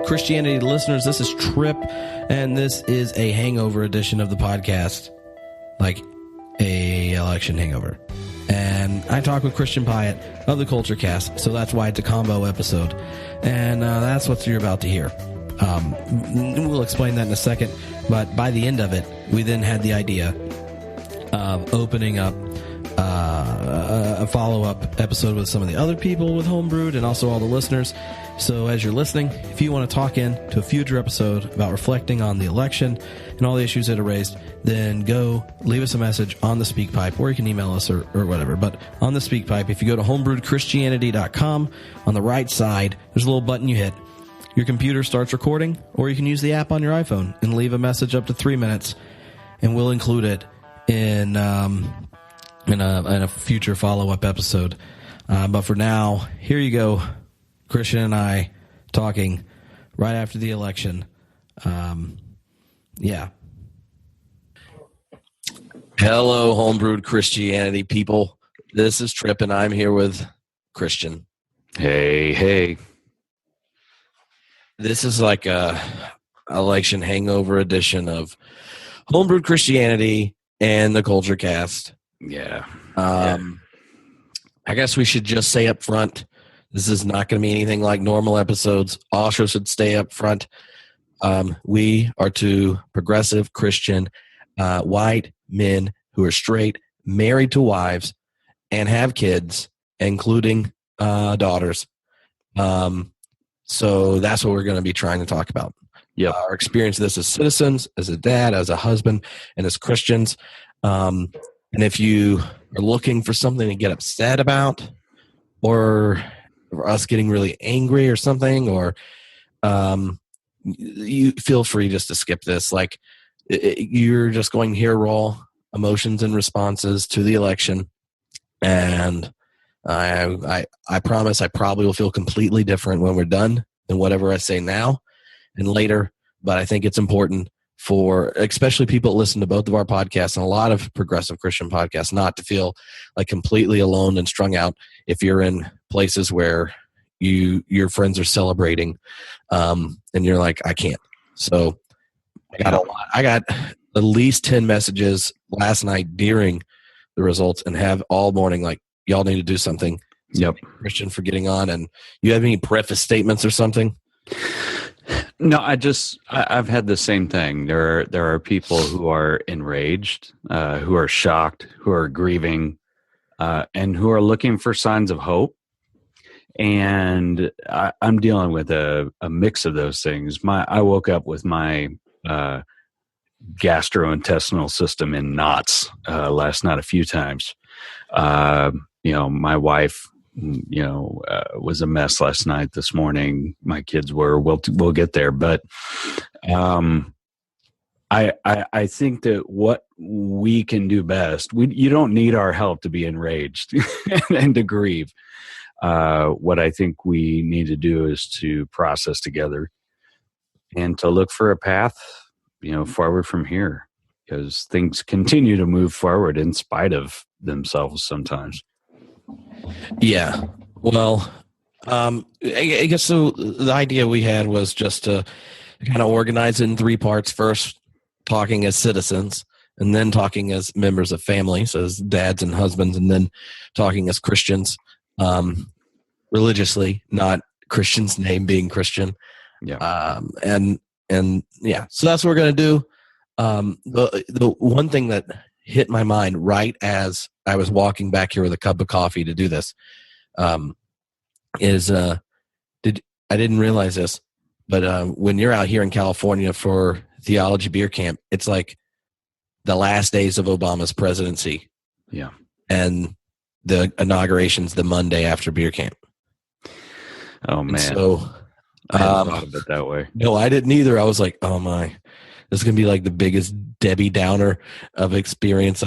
Christianity listeners. This is Tripp, and this is a hangover edition of the podcast, like a election hangover. And I talk with Christian Pyatt of the Culture Cast, so that's why it's a combo episode. And that's what you're about to hear. We'll explain that in a second, but by the end of it, we then had the idea of opening up a follow-up episode with some of the other people with Homebrewed and also all the listeners. So as you're listening, if you want to talk in to a future episode about reflecting on the election and all the issues that are raised, then go leave us a message on the SpeakPipe, or you can email us or whatever. But on the SpeakPipe, if you go to homebrewedchristianity.com, on the right side, there's a little button you hit. Your computer starts recording, or you can use the app on your iPhone and leave a message up to 3 minutes, and we'll include it in a future follow-up episode. But for now, here you go. Christian and I talking right after the election. Yeah. Hello, Homebrewed Christianity people. This is Tripp, and I'm here with Christian. Hey. This is like a election hangover edition of Homebrewed Christianity and the Culture Cast. Yeah. I guess we should just say up front, this is not going to be anything like normal episodes. Also should stay up front. We are two progressive Christian white men who are straight, married to wives, and have kids, including daughters. So that's what we're going to be trying to talk about. Yep. Our experience of this as citizens, as a dad, as a husband, and as Christians. And if you are looking for something to get upset about, or us getting really angry or something, or you feel free just to skip this. Like, you're just going to hear raw emotions and responses to the election. And I promise I probably will feel completely different when we're done than whatever I say now and later. But I think it's important for especially people that listen to both of our podcasts and a lot of progressive Christian podcasts not to feel like completely alone and strung out if you're in places where your friends are celebrating and you're like, I can't. So I got at least 10 messages last night during the results and have all morning like, y'all need to do something. Yep. Christian for getting on. And you have any preface statements or something? No, I've had the same thing. There are people who are enraged, who are shocked, who are grieving, and who are looking for signs of hope. And I'm dealing with a mix of those things. I woke up with my gastrointestinal system in knots last night a few times. My wife, was a mess last night. This morning, my kids were. We'll get there, but I think that what we can do best. You don't need our help to be enraged and to grieve. What I think we need to do is to process together and to look for a path, forward from here, because things continue to move forward in spite of themselves sometimes. Yeah. Well, I guess so. The idea we had was just to kind of organize it in three parts. First, talking as citizens, and then talking as members of families, as dads and husbands, and then talking as Christians, religiously, not Christian's name being Christian. Yeah. And yeah, so that's what we're going to do. The one thing that hit my mind right as I was walking back here with a cup of coffee to do this, is I didn't realize this, but when you're out here in California for Theology Beer Camp, it's like the last days of Obama's presidency. Yeah. And the inauguration's the Monday after beer camp. Oh, man. And so I hadn't thought of it that way. No, I didn't either. I was like, oh my, this is going to be like the biggest Debbie Downer of experience.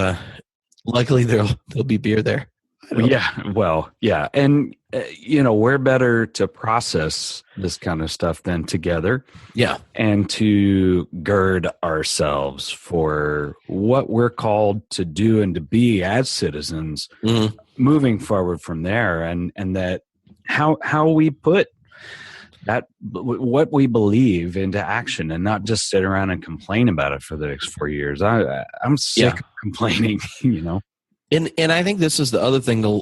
Luckily, there'll be beer there. Yeah, well, yeah. And, we're better to process this kind of stuff than together. Yeah. And to gird ourselves for what we're called to do and to be as citizens, moving forward from there. And that how we put what we believe into action, and not just sit around and complain about it for the next 4 years. I'm sick of complaining, And I think this is the other thing to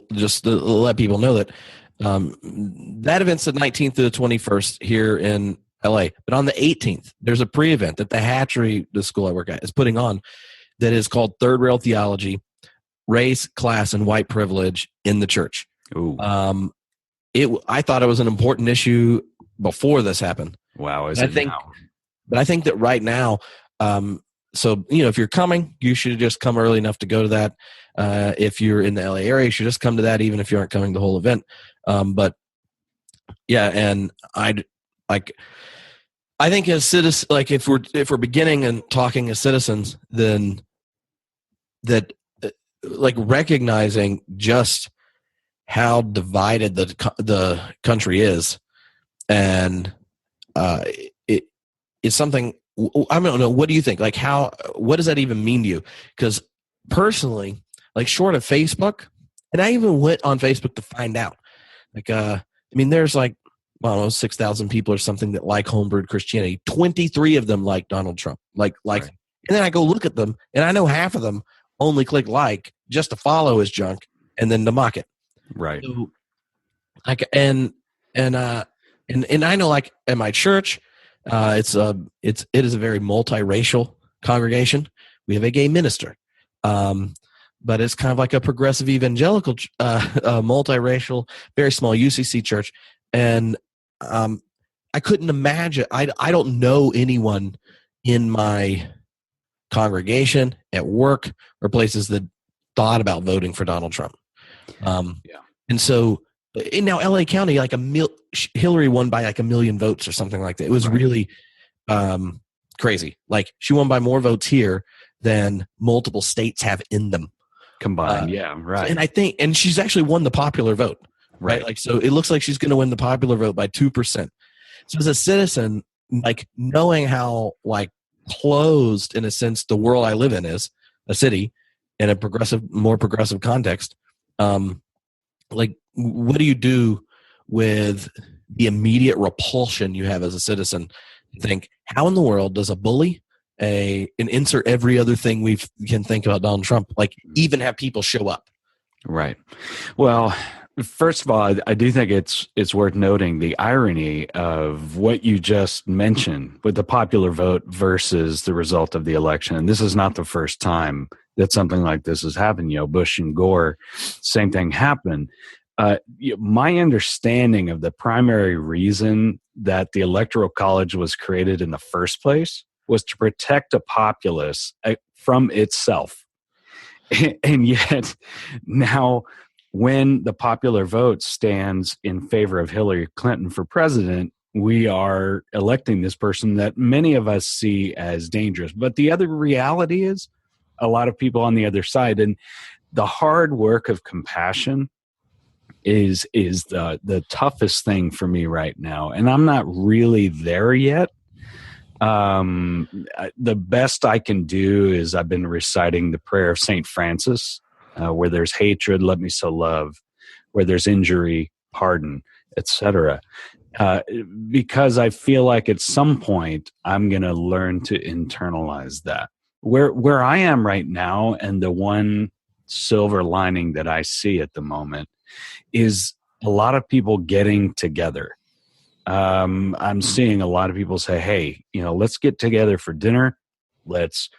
let people know that that event's the 19th to the 21st here in LA. But on the 18th, there's a pre-event that the Hatchery, the school I work at, is putting on that is called Third Rail Theology, Race, Class, and White Privilege in the Church. Ooh. I thought it was an important issue before this happened. Wow, now? But I think that right now, so if you're coming, you should just come early enough to go to that. If you're in the LA area, you should just come to that, even if you aren't coming the whole event. But yeah, and I think as citizens, like if we're beginning and talking as citizens, then that like recognizing just how divided the country is, and it is something. I don't know. What do you think? Like, what does that even mean to you? Because personally, like short of Facebook, and I even went on Facebook to find out. Like, there's like, I don't know, 6,000 people or something that like homebrewed Christianity. 23 of them like Donald Trump. Right. And then I go look at them, and I know half of them only click like just to follow his junk and then to mock it. Right. So, and I know, like at my church, it is a very multiracial congregation. We have a gay minister, but it's kind of like a progressive evangelical, multiracial, very small UCC church. And I couldn't imagine. I don't know anyone in my congregation, at work, or places that thought about voting for Donald Trump. And so, now LA County, like Hillary won by like 1 million votes or something like that. It was really crazy. Like she won by more votes here than multiple states have in them combined. Right. And she's actually won the popular vote, right? Like, so it looks like she's going to win the popular vote by 2%. So as a citizen, like knowing how like closed in a sense the world I live in is, a city in a more progressive context, like what do you do with the immediate repulsion you have as a citizen? Think, how in the world does a bully, and insert every other thing we can think about Donald Trump, like even have people show up? Right. Well, first of all, I do think it's worth noting the irony of what you just mentioned with the popular vote versus the result of the election. And this is not the first time that something like this has happened. Bush and Gore, same thing happened. My understanding of the primary reason that the Electoral College was created in the first place was to protect a populace from itself. And yet now, when the popular vote stands in favor of Hillary Clinton for president, we are electing this person that many of us see as dangerous. But the other reality is a lot of people on the other side, and the hard work of compassion is the toughest thing for me right now. And I'm not really there yet. The best I can do is I've been reciting the prayer of St. Francis, where there's hatred, let me so love, where there's injury, pardon, etc. Because I feel like at some point I'm going to learn to internalize that. Where I am right now, and the one silver lining that I see at the moment, is a lot of people getting together. I'm seeing a lot of people say, hey, let's get together for dinner. Let's,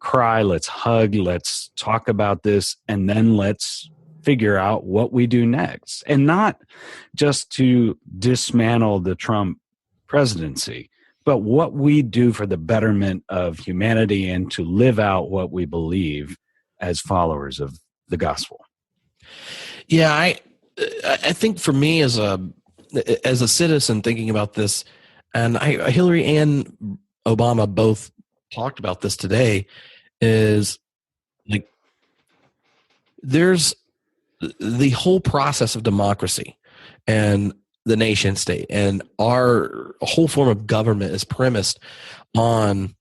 cry, let's hug, let's talk about this, and then let's figure out what we do next. And not just to dismantle the Trump presidency, but what we do for the betterment of humanity and to live out what we believe as followers of the gospel. Yeah, I think for me as a citizen thinking about this, and Hillary and Obama both talked about this today, is like there's the whole process of democracy and the nation state, and our whole form of government is premised on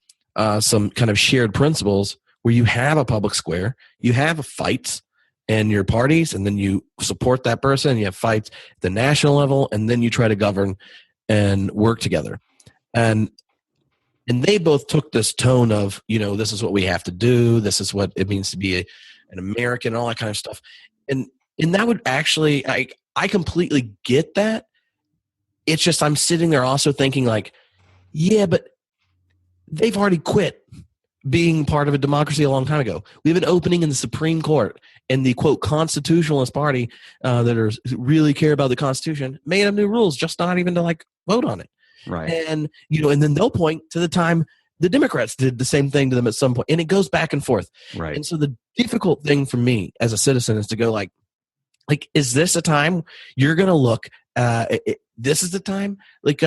some kind of shared principles where you have a public square, you have fights, and your parties, and then you support that person. You have fights at the national level, and then you try to govern and work together. And they both took this tone of, this is what we have to do. This is what it means to be an American, and all that kind of stuff. And that would actually, I completely get that. It's just I'm sitting there also thinking like, yeah, but they've already quit being part of a democracy a long time ago. We have an opening in the Supreme Court, and the quote constitutionalist party that really care about the Constitution made up new rules, just not even to like vote on it. Right. And and then they'll point to the time the Democrats did the same thing to them at some point, and it goes back and forth. Right. And so the difficult thing for me as a citizen is to go like, is this a time you're going to look? This is the time, like,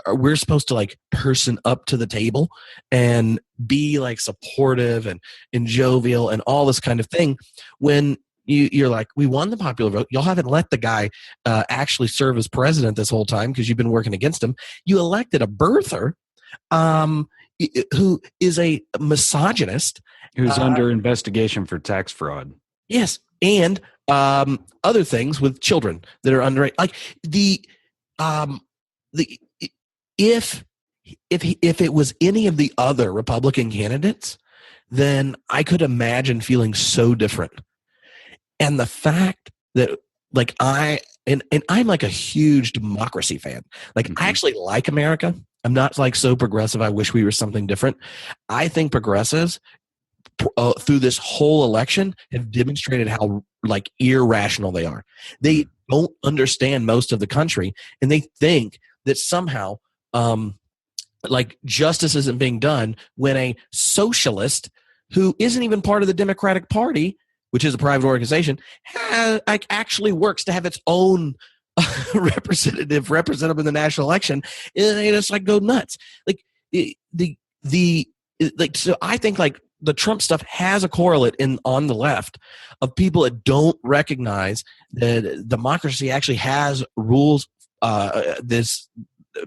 we're supposed to like person up to the table and be like supportive and jovial and all this kind of thing. When you're like, we won the popular vote. Y'all haven't let the guy actually serve as president this whole time because you've been working against him. You elected a birther who is a misogynist. Who's under investigation for tax fraud. Yes. And other things with children that are underage. Like if it was any of the other Republican candidates, then I could imagine feeling so different. And the fact that like I'm like a huge democracy fan. Like I actually like America. I'm not like so progressive. I wish we were something different. I think progressives through this whole election have demonstrated how like irrational they are. They don't understand most of the country, and they think that somehow like justice isn't being done when a socialist who isn't even part of the Democratic Party, which is a private organization, actually works to have its own representative represent them in the national election. And it's like go nuts. Like so I think like the Trump stuff has a correlate on the left of people that don't recognize that democracy actually has rules, this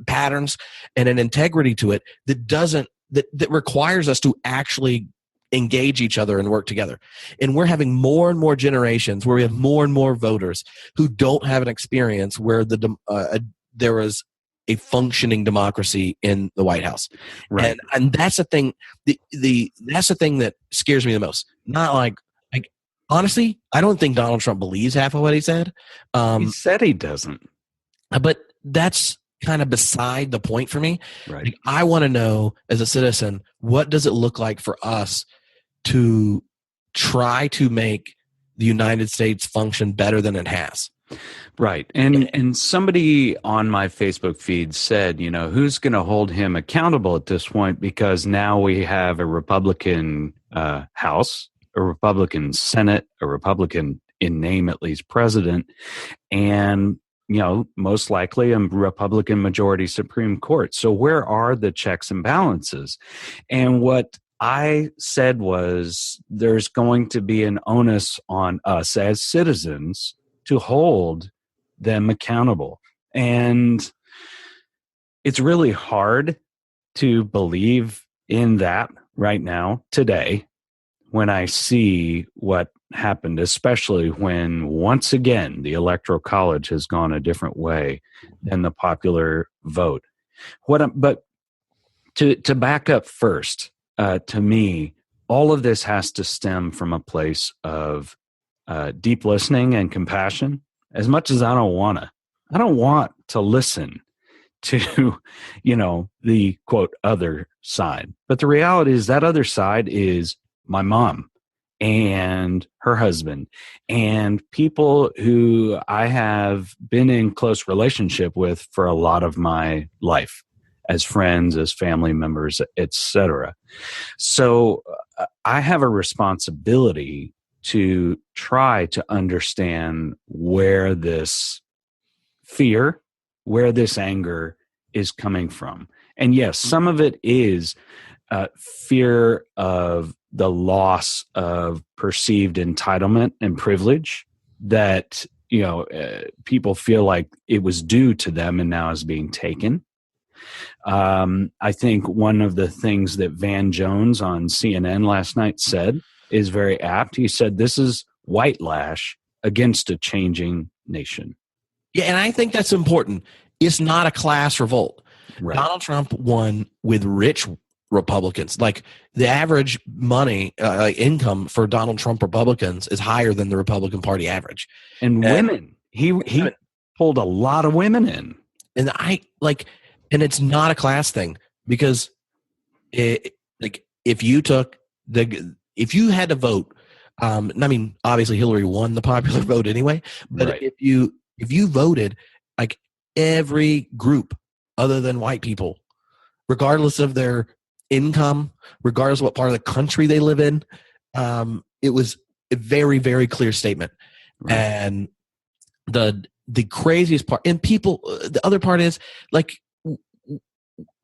patterns and an integrity to it that requires us to actually engage each other and work together. And we're having more and more generations where we have more and more voters who don't have an experience where there was a functioning democracy in the White House. Right. And that's the thing. That's the thing that scares me the most. Not like honestly, I don't think Donald Trump believes half of what he said. He said he doesn't. But that's kind of beside the point for me. Right. Like, I want to know as a citizen, what does it look like for us to try to make the United States function better than it has? Right. And somebody on my Facebook feed said, who's going to hold him accountable at this point? Because now we have a Republican House, a Republican Senate, a Republican in name at least president, and most likely a Republican majority Supreme Court. So where are the checks and balances? And what I said was there's going to be an onus on us as citizens to hold them accountable. And it's really hard to believe in that right now, today, when I see what happened, especially when, once again, the Electoral College has gone a different way than the popular vote. But to back up first, to me, all of this has to stem from a place of deep listening and compassion. As much as I don't want to listen to, the quote other side. But the reality is that other side is my mom and her husband and people who I have been in close relationship with for a lot of my life, as friends, as family members, etc. So I have a responsibility to try to understand where this fear, where this anger is coming from. And yes, some of it is fear of the loss of perceived entitlement and privilege that, people feel like it was due to them and now is being taken. I think one of the things that Van Jones on CNN last night said is very apt. He said, this is white lash against a changing nation. Yeah, and I think that's important. It's not a class revolt. Right. Donald Trump won with rich Republicans. Like the average money income for Donald Trump Republicans is higher than the Republican Party average. And women. He pulled a lot of women in. And and it's not a class thing, because if you had to vote, I mean, obviously Hillary won the popular vote anyway, but right. if you voted, like every group other than white people, regardless of their income, regardless of what part of the country they live in, it was a very, very clear statement. Right. And the craziest part, and people, the other part is like,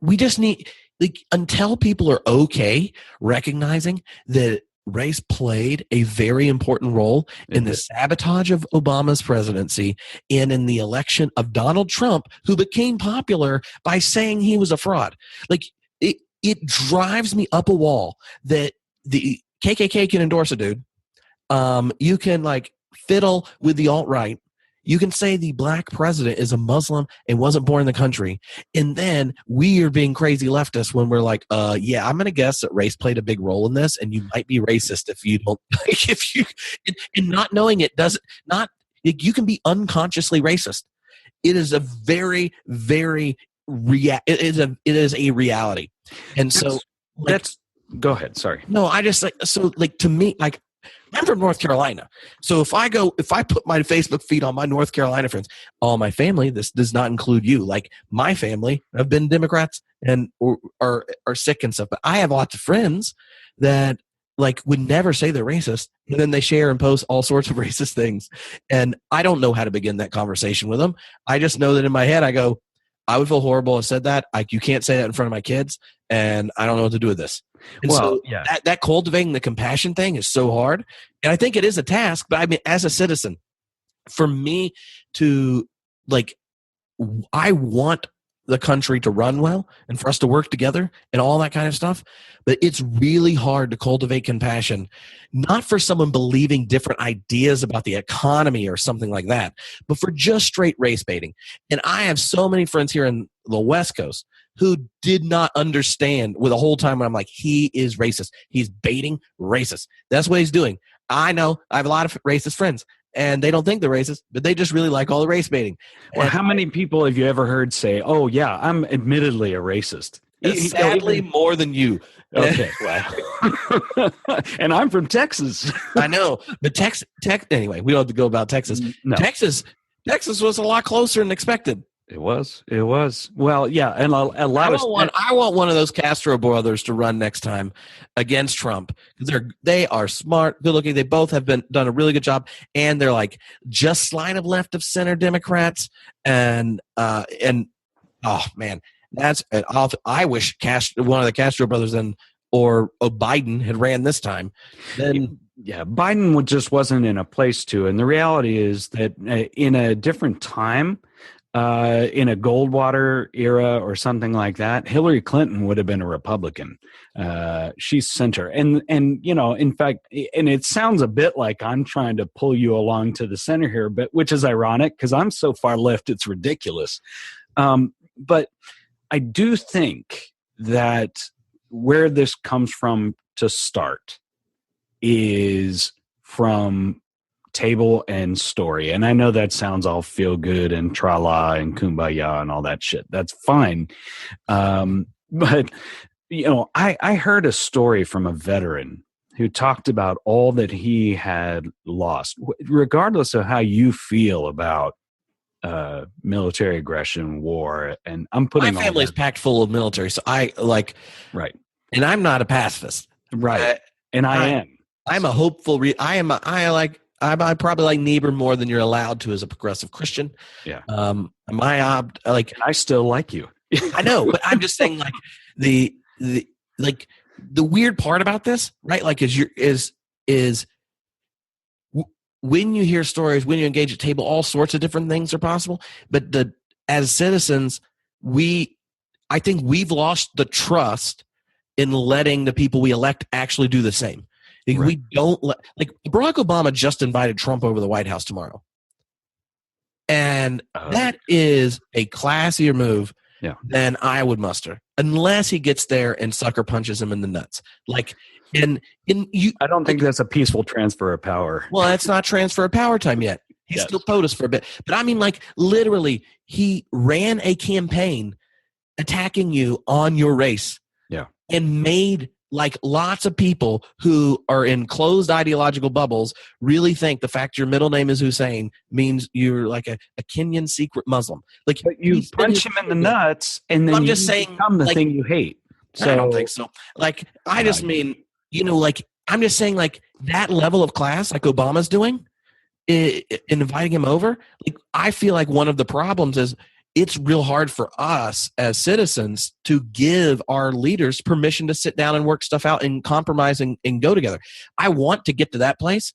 we just need, like, until people are okay recognizing that race played a very important role in the sabotage of Obama's presidency and in the election of Donald Trump, who became popular by saying he was a fraud. Like, it drives me up a wall that the KKK can endorse a dude. You can like fiddle with the alt-right. You can say the black president is a Muslim and wasn't born in the country. And then we are being crazy leftists when we're like, yeah, I'm going to guess that race played a big role in this. And you might be racist if you don't, and not knowing it doesn't, you can be unconsciously racist. It is a very, very, it is a reality. And so go ahead. Sorry. No, I just to me, like, I'm from North Carolina. So if I put my Facebook feed on my North Carolina friends, all my family, this does not include you. Like, my family have been Democrats and are sick and stuff. But I have lots of friends that like would never say they're racist, and then they share and post all sorts of racist things. And I don't know how to begin that conversation with them. I just know that in my head I go, I would feel horrible if I said that. Like, you can't say that in front of my kids, and I don't know what to do with this. And that cultivating the compassion thing is so hard. And I think it is a task, but I mean, as a citizen, for me to I want the country to run well and for us to work together and all that kind of stuff. But it's really hard to cultivate compassion, not for someone believing different ideas about the economy or something like that, but for just straight race baiting. And I have so many friends here in the West Coast who did not understand with the whole time when I'm like, he is racist. He's baiting racists. That's what he's doing. I know I have a lot of racist friends, and they don't think they're racist, but they just really like all the race baiting. Well, how many people have you ever heard say, oh, yeah, I'm admittedly a racist? Sadly, more than you. Okay. Wow. And I'm from Texas. I know. But anyway, we don't have to go about Texas. No. Texas was a lot closer than expected. It was. Well, yeah, and a lot I want one of those Castro brothers to run next time against Trump, because they are smart, good looking. They both have done a really good job, and they're like just slight of left of center Democrats, and oh man, I wish one of the Castro brothers or Biden had ran this time. Then. Yeah, Biden just wasn't in a place to, and the reality is that in a different time. In a Goldwater era or something like that, Hillary Clinton would have been a Republican. She's center. And in fact, and it sounds a bit like I'm trying to pull you along to the center here, but which is ironic because I'm so far left, it's ridiculous. But I do think that where this comes from to start is from table and story. And I know that sounds all feel good and tra-la and kumbaya and all that shit. That's fine. But, I heard a story from a veteran who talked about all that he had lost, regardless of how you feel about military aggression, war. And I'm putting my family's packed full of military. So I like, right. And I'm not a pacifist. Right. And I am. I'm a hopeful, I probably like Niebuhr more than you're allowed to as a progressive Christian. Yeah. I still like you. I know, but I'm just saying, like, the weird part about this, right? Like, is when you hear stories, when you engage at table, all sorts of different things are possible. But as citizens, I think we've lost the trust in letting the people we elect actually do the same. Like, Right. we don't like Barack Obama just invited Trump over to the White House tomorrow. And that is a classier move than I would muster, unless he gets there and sucker punches him in the nuts. Like, I don't think that's a peaceful transfer of power. Well, that's not transfer of power time yet. He's still POTUS for a bit. But I mean, like, literally, he ran a campaign attacking you on your race. Yeah. And made, like, lots of people who are in closed ideological bubbles really think the fact your middle name is Hussein means you're like a Kenyan secret Muslim. Like, but you punch him in the nuts, and then you become the thing you hate. So I don't think so. Like, I just mean, like, I'm just saying, like, that level of class, like Obama's doing, in inviting him over, like, I feel like one of the problems is it's real hard for us as citizens to give our leaders permission to sit down and work stuff out and compromise and go together. I want to get to that place,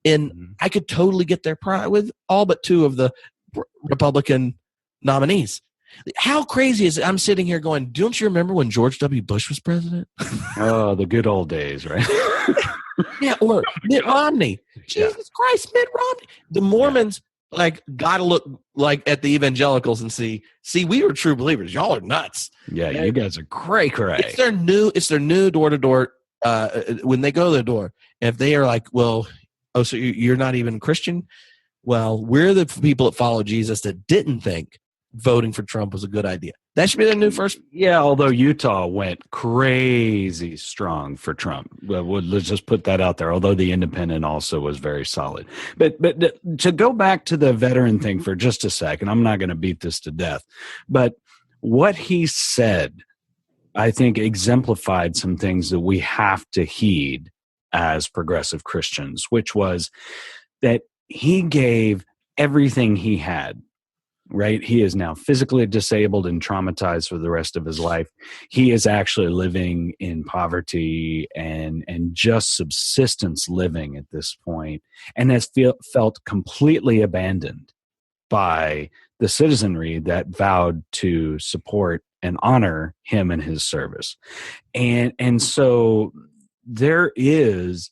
and I could totally get there with all but two of the Republican nominees. How crazy is it? I'm sitting here going, don't you remember when George W. Bush was president? Oh, the good old days, right? Yeah, or Mitt Romney. Jesus Christ, Mitt Romney. The Mormons like got to look like at the evangelicals and see we were true believers. Y'all are nuts. Yeah, you guys are cray. It's their new door to door. When they go to the door, if they are like, well, so you're not even Christian. Well, we're the people that follow Jesus that didn't think voting for Trump was a good idea. That should be their new first. Yeah, although Utah went crazy strong for Trump. Well, let's just put that out there. Although the independent also was very solid. But to go back to the veteran thing for just a second, I'm not going to beat this to death. But what he said, I think, exemplified some things that we have to heed as progressive Christians, which was that he gave everything he had. Right? He is now physically disabled and traumatized for the rest of his life. He is actually living in poverty and just subsistence living at this point, and has felt completely abandoned by the citizenry that vowed to support and honor him and his service. And so there is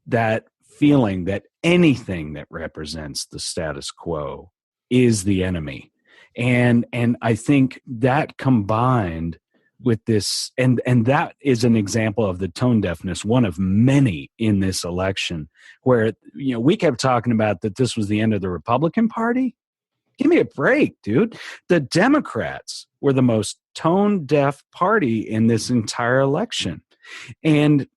that feeling that anything that represents the status quo is the enemy. And I think that combined with this, and that is an example of the tone deafness, one of many in this election, where, we kept talking about that this was the end of the Republican Party. Give me a break, dude. The Democrats were the most tone deaf party in this entire election. And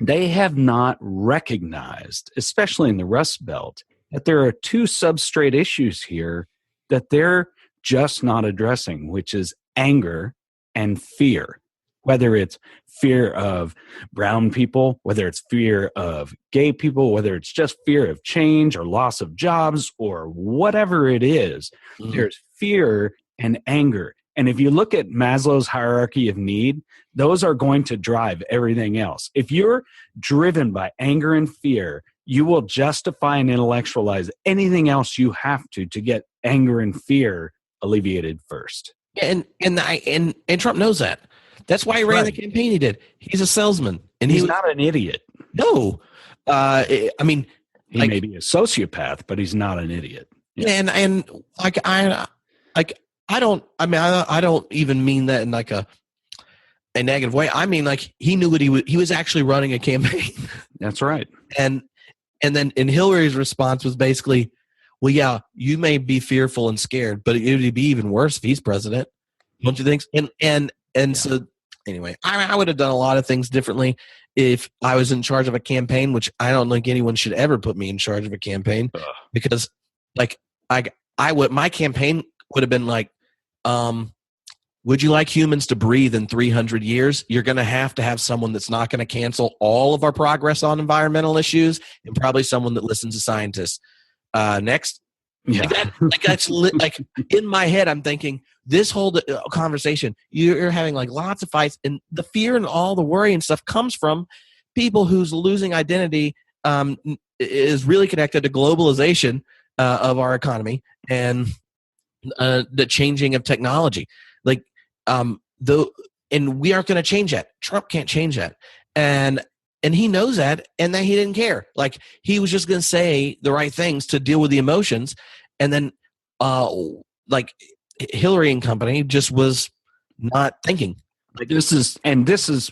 they have not recognized, especially in the Rust Belt, that there are two substrate issues here that they're just not addressing, which is anger and fear. Whether it's fear of brown people, whether it's fear of gay people, whether it's just fear of change or loss of jobs or whatever it is, there's fear and anger. And if you look at Maslow's hierarchy of need, those are going to drive everything else. If you're driven by anger and fear, you will justify and intellectualize anything else you have to get anger and fear alleviated first. And Trump knows that. That's why he ran the campaign he did. He's a salesman, and he's not an idiot. No, I mean, he may be a sociopath, but he's not an idiot. Yeah. And I don't even mean that in like a negative way. I mean, like, he knew what he was actually running a campaign. That's right. And then Hillary's response was basically, well, yeah, you may be fearful and scared, but it would be even worse if he's president. Don't you think? So anyway, I would have done a lot of things differently if I was in charge of a campaign, which I don't think anyone should ever put me in charge of a campaign, because my campaign would have been like, would you like humans to breathe in 300 years? You're going to have someone that's not going to cancel all of our progress on environmental issues, and probably someone that listens to scientists. Next. Yeah. Like in my head, I'm thinking this whole conversation, you're having like lots of fights, and the fear and all the worry and stuff comes from people whose losing identity is really connected to globalization of our economy and the changing of technology. Like, and we aren't going to change that. Trump can't change that. And and he knows that, and that he didn't care. Like, he was just going to say the right things to deal with the emotions. And then, like, Hillary and company just was not thinking. Like,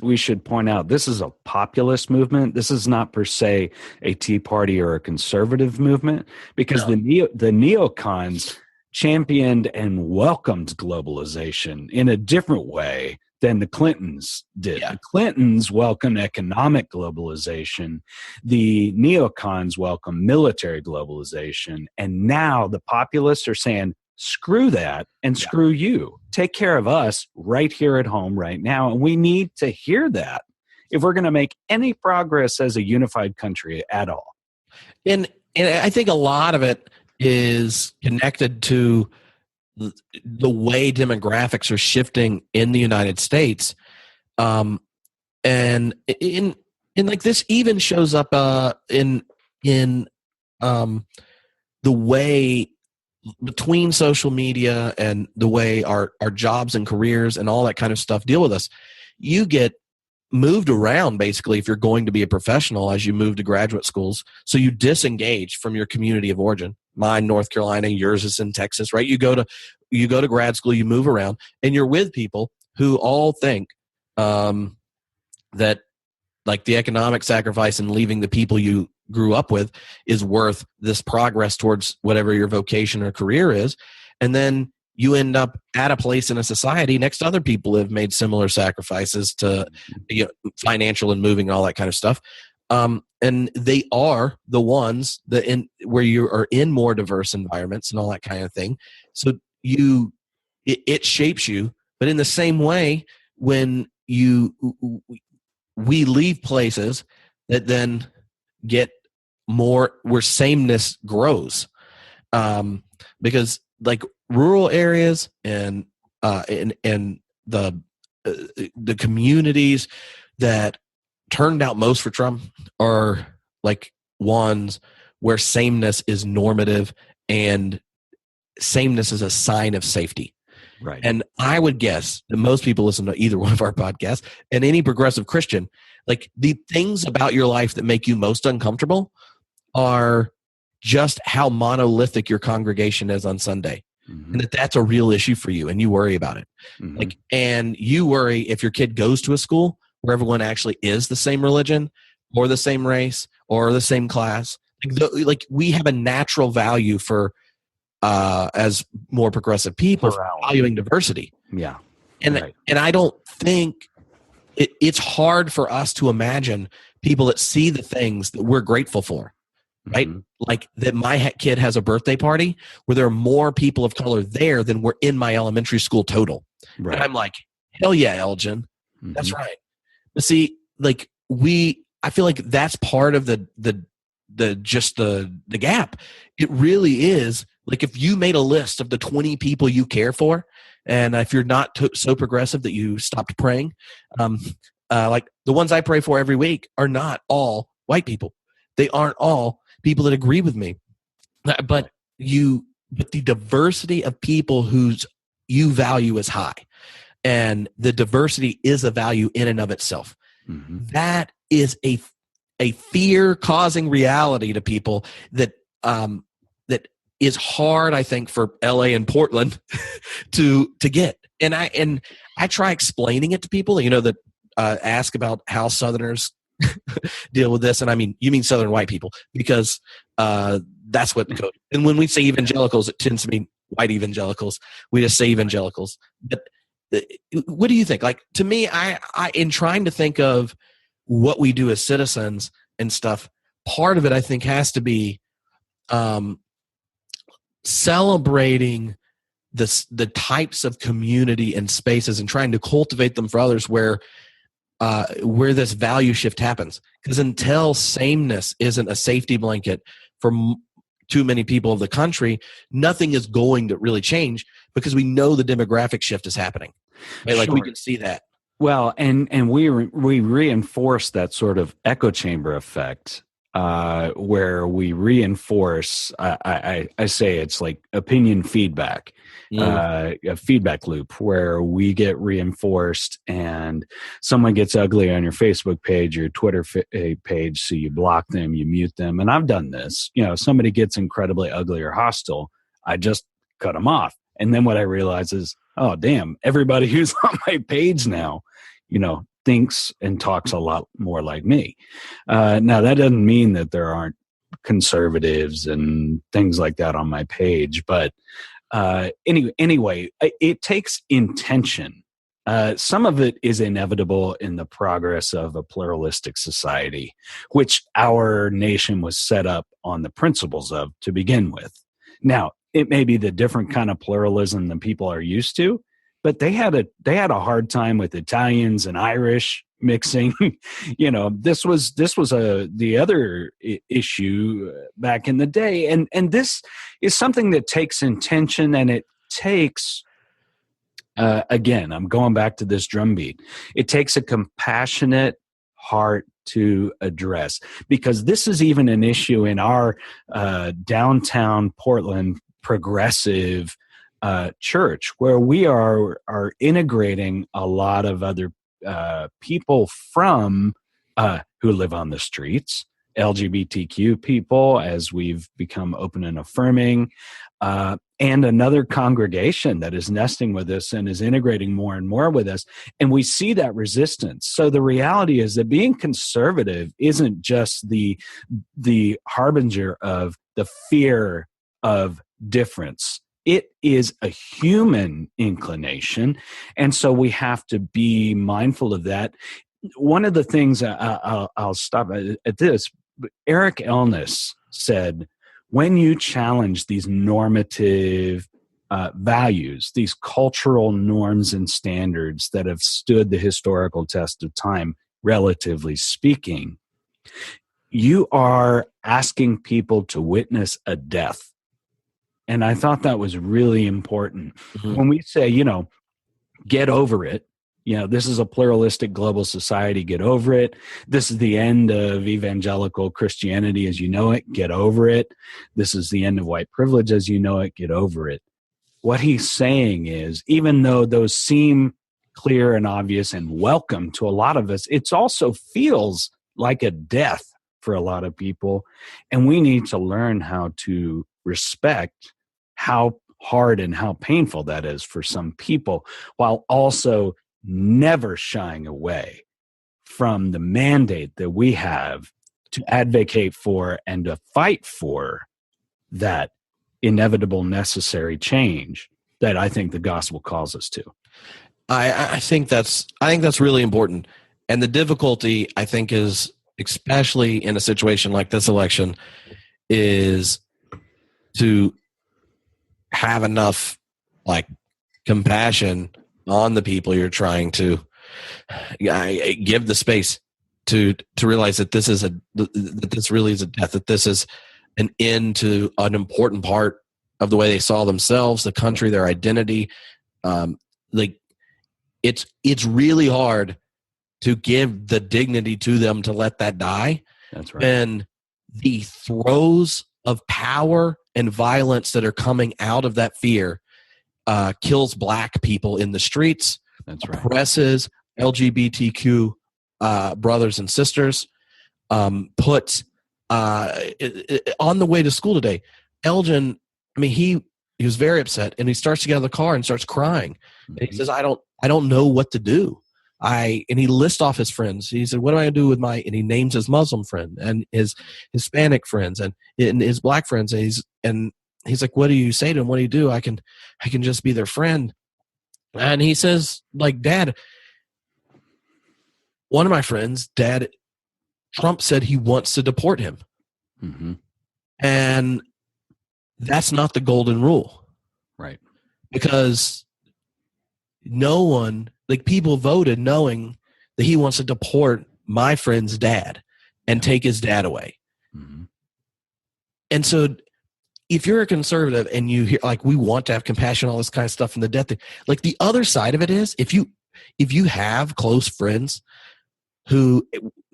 we should point out, this is a populist movement. This is not per se a Tea Party or a conservative movement, because the neocons championed and welcomed globalization in a different way than the Clintons did. Yeah. The Clintons welcomed economic globalization. The neocons welcome military globalization. And now the populists are saying, screw that and screw you. Take care of us right here at home right now. And we need to hear that if we're going to make any progress as a unified country at all. And I think a lot of it is connected to the way demographics are shifting in the United States. And in like, this even shows up in the way between social media and the way our jobs and careers and all that kind of stuff deal with us. You get moved around, basically, if you're going to be a professional, as you move to graduate schools. So you disengage from your community of origin. Mine, North Carolina, yours is in Texas, right? You go to grad school, you move around, and you're with people who all think that, like, the economic sacrifice and leaving the people you grew up with is worth this progress towards whatever your vocation or career is. And then you end up at a place in a society next to other people who have made similar sacrifices to, financial and moving and all that kind of stuff. And they are the ones that where you are in more diverse environments and all that kind of thing. So it shapes you. But in the same way, when we leave places that then get more where sameness grows, because, like, rural areas and the communities that turned out most for Trump are like ones where sameness is normative and sameness is a sign of safety. Right. And I would guess that most people listen to either one of our podcasts, and any progressive Christian, like, the things about your life that make you most uncomfortable are just how monolithic your congregation is on Sunday. Mm-hmm. And that's a real issue for you, and you worry about it. Mm-hmm. Like, and you worry if your kid goes to a school where everyone actually is the same religion or the same race or the same class. Like we have a natural value for, as more progressive people, valuing diversity. Yeah. And I don't think it's hard for us to imagine people that see the things that we're grateful for, right? Mm-hmm. Like that my kid has a birthday party where there are more people of color there than were in my elementary school total. Right. And I'm like, hell yeah, Elgin. Mm-hmm. That's right. But see, like I feel like that's part of the gap. It really is. Like, if you made a list of the 20 people you care for, and if you're not so progressive that you stopped praying, like the ones I pray for every week are not all white people. They aren't all people that agree with me. But the diversity of people whose you value is high, and the diversity is a value in and of itself. Mm-hmm. That is a fear-causing reality to people that is hard, I think, for LA and Portland to get. And I try explaining it to people, that ask about how Southerners deal with this. And I mean, you mean Southern white people, because that's what. And when we say evangelicals, it tends to mean white evangelicals. We just say evangelicals. But what do you think? Like, to me, I in trying to think of what we do as citizens and stuff, part of it I think has to be celebrating the types of community and spaces and trying to cultivate them for others where this value shift happens. Because until sameness isn't a safety blanket for too many people of the country, nothing is going to really change, because we know the demographic shift is happening. Right? Like, we can see that. Well, and we reinforce that sort of echo chamber effect where we reinforce. I say it's like opinion feedback, a feedback loop where we get reinforced, and someone gets ugly on your Facebook page, your Twitter page, so you block them, you mute them. And I've done this. Somebody gets incredibly ugly or hostile, I just cut them off. And then what I realize is, oh damn, everybody who's on my page now, thinks and talks a lot more like me. Now, that doesn't mean that there aren't conservatives and things like that on my page, but anyway, it takes intention. Some of it is inevitable in the progress of a pluralistic society, which our nation was set up on the principles of to begin with. Now, it may be the different kind of pluralism than people are used to, but they had a hard time with Italians and Irish mixing. This was the other issue back in the day, and this is something that takes intention, and it takes again, I'm going back to this drumbeat. It takes a compassionate heart to address, because this is even an issue in our downtown Portland progressive church, where we are integrating a lot of other people from who live on the streets, LGBTQ people, as we've become open and affirming, and another congregation that is nesting with us and is integrating more and more with us. And we see that resistance. So the reality is that being conservative isn't just the harbinger of the fear of difference. It is a human inclination. And so we have to be mindful of that. One of the things, I'll stop at this, Eric Elnes said, when you challenge these normative values, these cultural norms and standards that have stood the historical test of time, relatively speaking, you are asking people to witness a death. And I thought that was really important. Mm-hmm. When we say, get over it, this is a pluralistic global society, get over it. This is the end of evangelical Christianity as you know it, get over it. This is the end of white privilege as you know it, get over it. What he's saying is, even though those seem clear and obvious and welcome to a lot of us, it also feels like a death for a lot of people. And we need to learn how to respect how hard and how painful that is for some people, while also never shying away from the mandate that we have to advocate for and to fight for that inevitable, necessary change that I think the gospel calls us to. I think that's really important. And the difficulty, I think, is, especially in a situation like this election, is to have enough compassion on the people you're trying to give the space to realize that that this really is a death, that this is an end to an important part of the way they saw themselves, the country, their identity. It's really hard to give the dignity to them to let that die. That's right. And the throes of power and violence that are coming out of that fear kills black people in the streets. That's right. Oppresses LGBTQ brothers and sisters. Puts on the way to school today, Elgin, he was very upset, and he starts to get out of the car and starts crying. Mm-hmm. And he says, I don't know what to do. And he lists off his friends. He said, what am I going to do with and he names his Muslim friend and his Hispanic friends and his black friends. And he's like, what do you say to him? What do you do? I can just be their friend. And he says, Dad, one of my friends, Dad, Trump said he wants to deport him. Mm-hmm. And that's not the golden rule. Right. Because no one, people voted knowing that he wants to deport my friend's dad and take his dad away. Mm-hmm. And so if you're a conservative and you hear, we want to have compassion, all this kind of stuff in the death thing, the other side of it is, if you have close friends who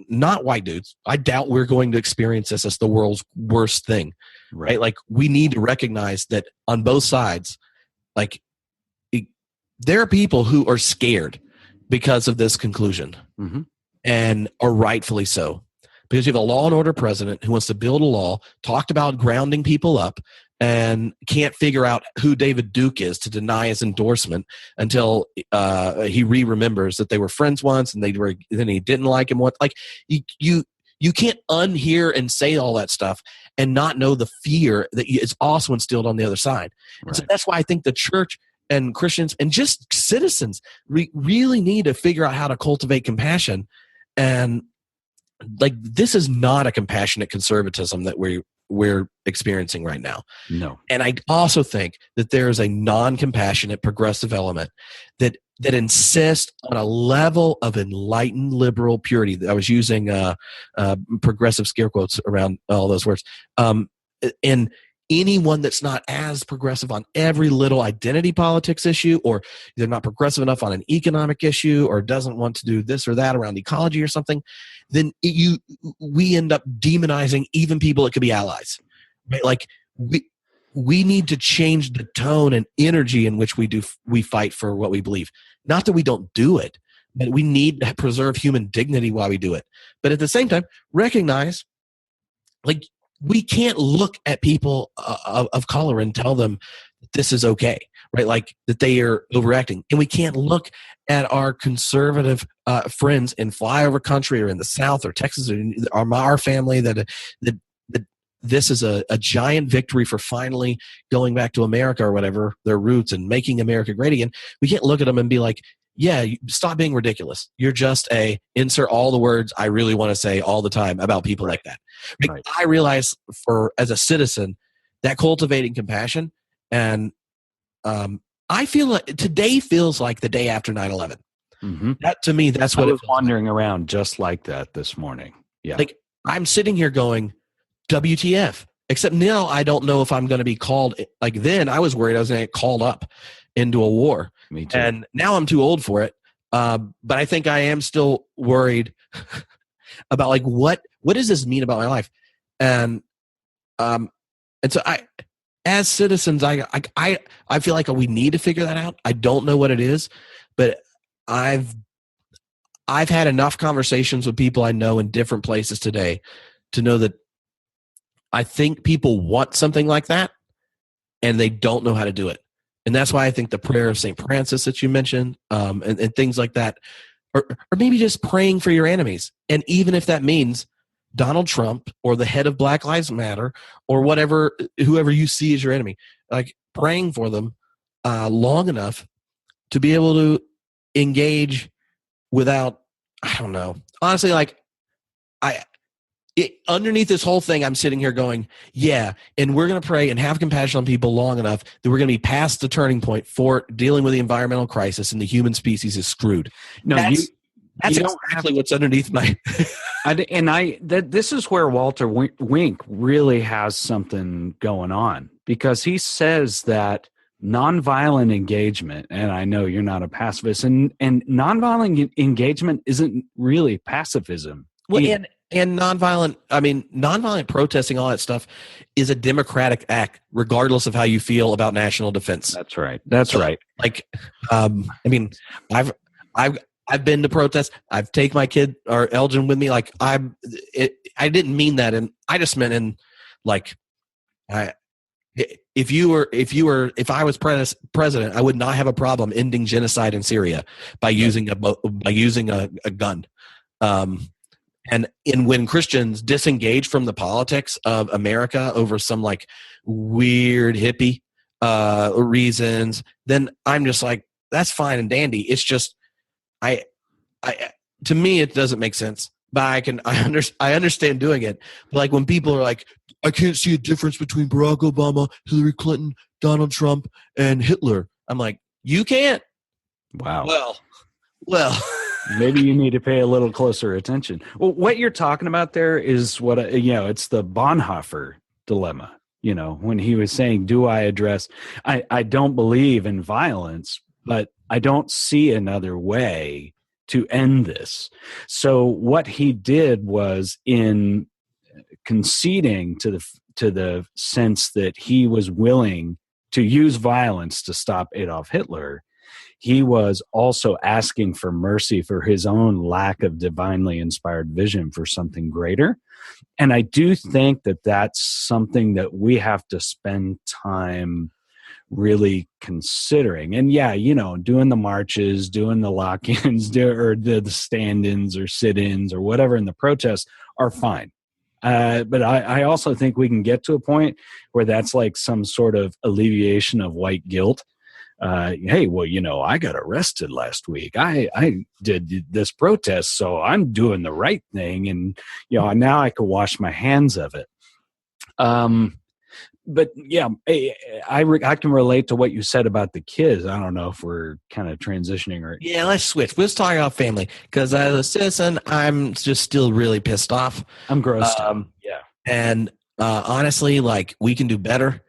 not white dudes. I doubt we're going to experience this as the world's worst thing, right? Like, we need to recognize that on both sides, like, there are people who are scared because of this conclusion, and are rightfully so. Because you have a law and order president who wants to build a law, talked about grounding people up, and can't figure out who David Duke is to deny his endorsement until he remembers that they were friends once, and then he didn't like him. You can't unhear and say all that stuff and not know the fear that is also instilled on the other side. Right. So that's why I think the church and Christians and just citizens really need to figure out how to cultivate compassion. And like, this is not a compassionate conservatism that we're experiencing right now. No. And I also think that there is a non-compassionate progressive element that insists on a level of enlightened liberal purity. I was using progressive scare quotes around all those words. And anyone that's not as progressive on every little identity politics issue, or they're not progressive enough on an economic issue, or doesn't want to do this or that around ecology or something, then we end up demonizing even people that could be allies. Right? Like, we need to change the tone and energy in which we fight for what we believe. Not that we don't do it, but we need to preserve human dignity while we do it. But at the same time, recognize, like, we can't look at people of color and tell them that this is okay, right? Like, that they are overacting. And we can't look at our conservative friends in flyover country or in the South or Texas or our family that this is a giant victory for finally going back to America or whatever, their roots, and making America great again. We can't look at them and be like, yeah, stop being ridiculous. You're just insert all the words I really want to say all the time about people like that. Like, right. I realize as a citizen, that cultivating compassion, and I feel like today feels like the day after 9/11. That, to me, that's what I was wandering around just like that this morning. Yeah. Like, I'm sitting here going, WTF? Except now I don't know if I'm going to be called. Like, then I was worried I was going to get called up into a war. Me too. And now I'm too old for it. But I think I am still worried about, like, what does this mean about my life? And so as citizens, I feel like we need to figure that out. I don't know what it is, but I've had enough conversations with people I know in different places today to know that I think people want something like that, and they don't know how to do it. And that's why I think the prayer of St. Francis that you mentioned, and things like that, or maybe just praying for your enemies. And even if that means Donald Trump or the head of Black Lives Matter or whoever you see as your enemy, like, praying for them long enough to be able to engage without, I don't know. Honestly, like, underneath this whole thing, I'm sitting here going, yeah, and we're going to pray and have compassion on people long enough that we're going to be past the turning point for dealing with the environmental crisis, and the human species is screwed. No, that's exactly what's underneath my... This is where Walter Wink really has something going on, because he says that nonviolent engagement, and I know you're not a pacifist, and nonviolent engagement isn't really pacifism. Well, and nonviolent protesting, all that stuff, is a democratic act, regardless of how you feel about national defense. That's right. Right. Like, I've been to protests. I've taken my kid or Elgin with me. Like, I didn't mean that, and I just meant in, like, if I was president, I would not have a problem ending genocide in Syria by using a gun. And when Christians disengage from the politics of America over some, like, weird hippie reasons, then I'm just like, that's fine and dandy. It's just, to me, it doesn't make sense. But I understand doing it. But, like, when people are like, I can't see a difference between Barack Obama, Hillary Clinton, Donald Trump, and Hitler, I'm like, you can't. Wow. Well. Maybe you need to pay a little closer attention. Well, what you're talking about there is it's the Bonhoeffer dilemma, when he was saying, do I address, I don't believe in violence, but I don't see another way to end this. So what he did was, in conceding to the sense that he was willing to use violence to stop Adolf Hitler, he was also asking for mercy for his own lack of divinely inspired vision for something greater. And I do think that that's something that we have to spend time really considering. And yeah, doing the marches, doing the lock-ins, or the stand-ins or sit-ins or whatever in the protests are fine. But I also think we can get to a point where that's like some sort of alleviation of white guilt. Hey, well, I got arrested last week. I did this protest, so I'm doing the right thing, and now I can wash my hands of it. But yeah, I can relate to what you said about the kids. I don't know if we're kind of transitioning or yeah. Let's switch. Let's talk about family, because as a citizen, I'm just still really pissed off. I'm grossed out. Yeah, and honestly, like, we can do better,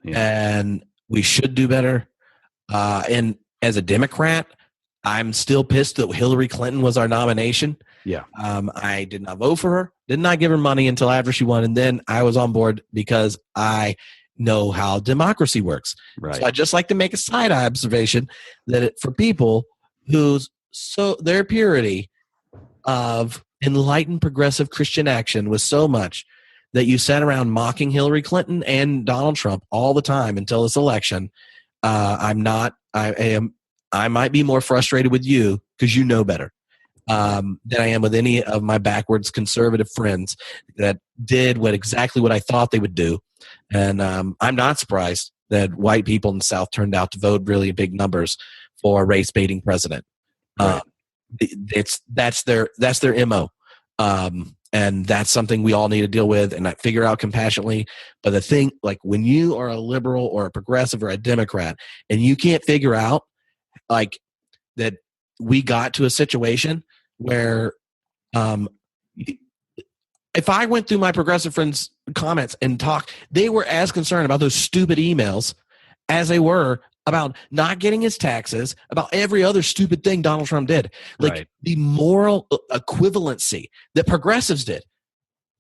and we should do better. And as a Democrat, I'm still pissed that Hillary Clinton was our nomination. Yeah. I did not vote for her, did not give her money until after she won. And then I was on board because I know how democracy works. Right. So I just like to make a side observation that for people their purity of enlightened progressive Christian action was so much that you sat around mocking Hillary Clinton and Donald Trump all the time until this election. I might be more frustrated with you because you know better than I am with any of my backwards conservative friends that did exactly what I thought they would do. And I'm not surprised that white people in the South turned out to vote really big numbers for a race-baiting president. Right. That's their MO. And that's something we all need to deal with and figure out compassionately. But the thing, like, when you are a liberal or a progressive or a Democrat and you can't figure out, like, that we got to a situation where if I went through my progressive friends' comments and talked, they were as concerned about those stupid emails as they were about not getting his taxes, about every other stupid thing Donald Trump did. Like, right. The moral equivalency that progressives did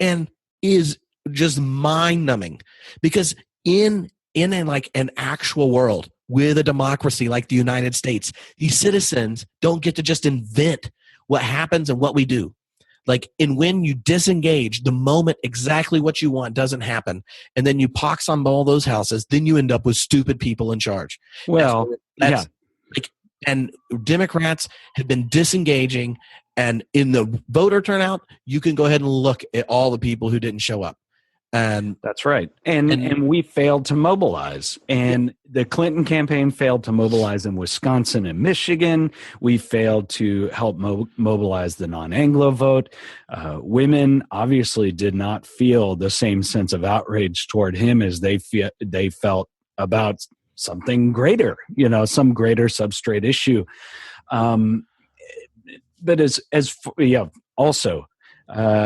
and is just mind-numbing, because in like an actual world with a democracy like the United States, these citizens don't get to just invent what happens and what we do. Like, and when you disengage, the moment exactly what you want doesn't happen, and then you pox on all those houses, then you end up with stupid people in charge. Well, yeah. And Democrats have been disengaging, and in the voter turnout, you can go ahead and look at all the people who didn't show up. And that's right. And we failed to mobilize. And the Clinton campaign failed to mobilize in Wisconsin and Michigan. We failed to help mobilize the non-Anglo vote. Women obviously did not feel the same sense of outrage toward him as they felt about something greater, some greater substrate issue. But also,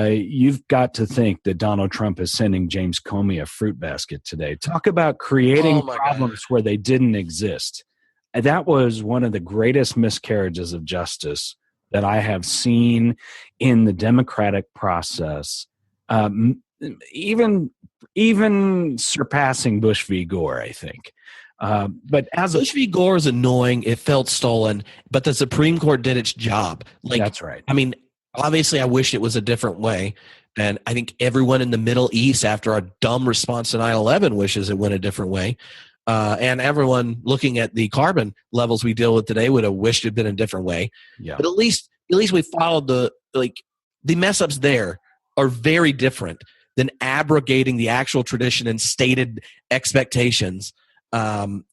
you've got to think that Donald Trump is sending James Comey a fruit basket today. Talk about creating problems where they didn't exist. And that was one of the greatest miscarriages of justice that I have seen in the democratic process, even surpassing Bush v. Gore, I think. But as Bush v. Gore is annoying. It felt stolen, but the Supreme Court did its job. Like, that's right. I mean, obviously, I wish it was a different way. And I think everyone in the Middle East, after our dumb response to 9/11, wishes it went a different way. And everyone looking at the carbon levels we deal with today would have wished it had been a different way. Yeah. But at least we followed the mess ups there are very different than abrogating the actual tradition and stated expectations. James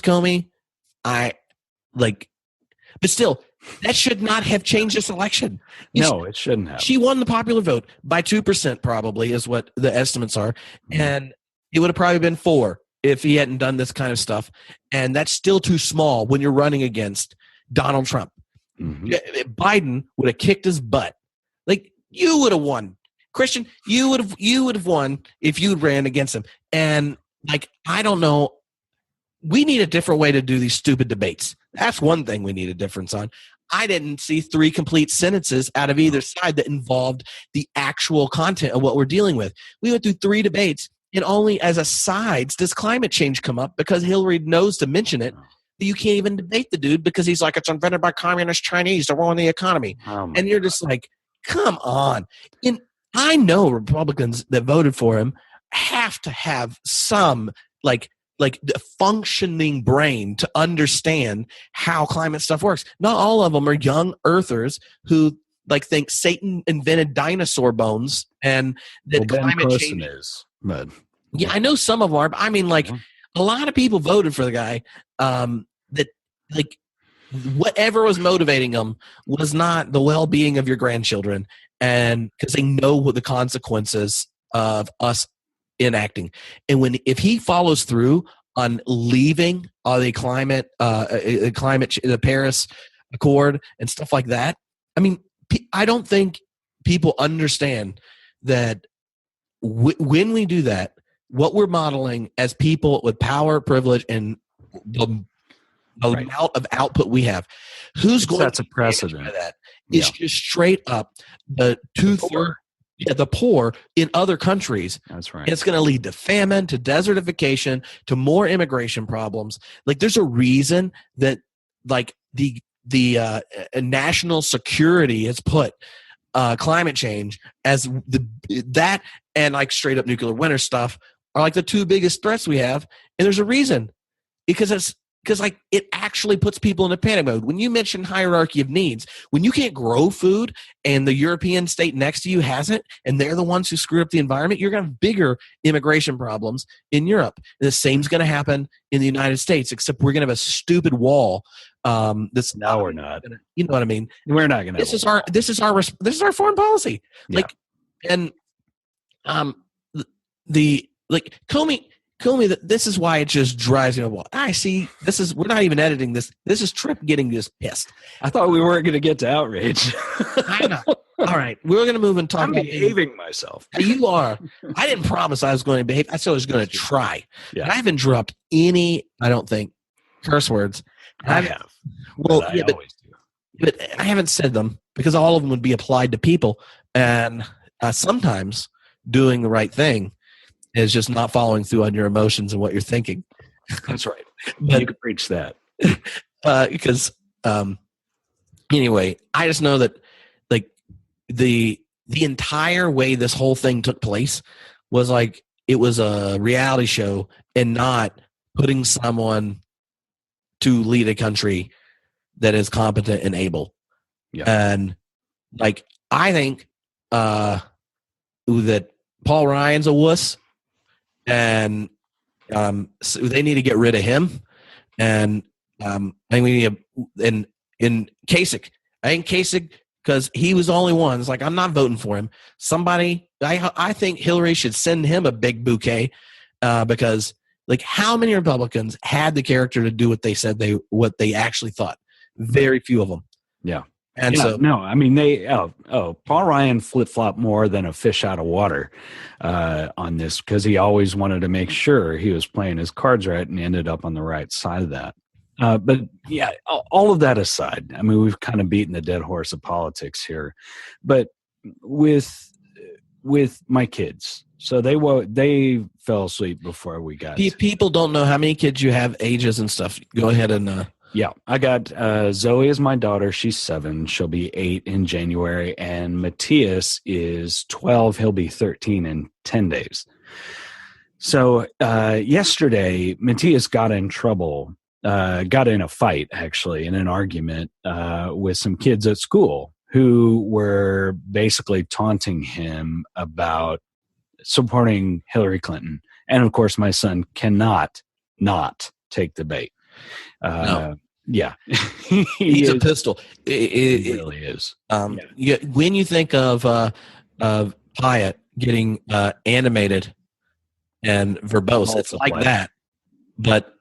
Comey, but still, that should not have changed this election. No, it shouldn't have. She won the popular vote by 2%, probably, is what the estimates are. And it would have probably been 4 if he hadn't done this kind of stuff. And that's still too small when you're running against Donald Trump. Mm-hmm. Biden would have kicked his butt. Like, you would have won. Christian, you would have won if you ran against him. And, I don't know. We need a different way to do these stupid debates. That's one thing we need a difference on. I didn't see 3 complete sentences out of either side that involved the actual content of what we're dealing with. We went through 3 debates, and only as asides does climate change come up because Hillary knows to mention it. You can't even debate the dude because he's like, it's invented by communist Chinese to ruin the economy. And you're just like, come on. And I know Republicans that voted for him have to have some like the functioning brain to understand how climate stuff works. Not all of them are young earthers who like think Satan invented dinosaur bones and that climate change is. But yeah, I know some of them are, but I mean, like a lot of people voted for the guy that like whatever was motivating them was not the well-being of your grandchildren, and because they know what the consequences of us enacting. And if he follows through on leaving the Paris Accord and stuff like that, I mean, I don't think people understand that when we do that, what we're modeling as people with power, privilege, and the amount of output we have, who's going to precedent by that? It's just straight up the the poor in other countries. That's right. And it's going to lead to famine, to desertification, to more immigration problems. Like, there's a reason that like the national security has put climate change as that and like straight up nuclear winter stuff are like the 2 biggest threats we have. And there's a reason, because like it actually puts people in a panic mode. When you mention hierarchy of needs, when you can't grow food and the European state next to you hasn't, and they're the ones who screw up the environment, you're going to have bigger immigration problems in Europe. And the same's going to happen in the United States, except we're going to have a stupid wall. We're not. You know what I mean? We're not going to. This is our foreign policy. Yeah. Like, and Comey, this is why it just drives me up. I see. We're not even editing this. This is Tripp getting just pissed. I thought we weren't going to get to outrage. I know. All right, we're going to move and talk. I'm behaving myself. You are. I didn't promise I was going to behave. I said I was going to try. Yeah. And I haven't dropped any, I don't think, curse words. I have. Well, I always do. But I haven't said them because all of them would be applied to people. And sometimes doing the right thing is just not following through on your emotions and what you're thinking. That's right. But, you could preach that. Because anyway, I just know that like the entire way this whole thing took place was like it was a reality show and not putting someone to lead a country that is competent and able. Yeah. And like I think that Paul Ryan's a wuss. And so they need to get rid of him. And I think we need in Kasich. I think Kasich, because he was the only one. It's like, I'm not voting for him. Somebody, I think Hillary should send him a big bouquet because, like, how many Republicans had the character to do what they said what they actually thought? Very few of them. Yeah. And yeah, so no, I mean Paul Ryan flip-flopped more than a fish out of water on this because he always wanted to make sure he was playing his cards right and ended up on the right side of that. But yeah, all of that aside, I mean, we've kind of beaten the dead horse of politics here. But with my kids, so they fell asleep before we got. People don't know how many kids you have, ages and stuff. Go ahead and. Yeah, I got Zoe is my daughter. She's 7. She'll be 8 in January. And Matthias is 12. He'll be 13 in 10 days. So yesterday, Matthias got in trouble, got in a fight, actually, in an argument with some kids at school who were basically taunting him about supporting Hillary Clinton. And, of course, my son cannot not take the bait. No. Yeah, he's a pistol. It really is. When you think of Hyatt getting animated and verbose, it's like that, but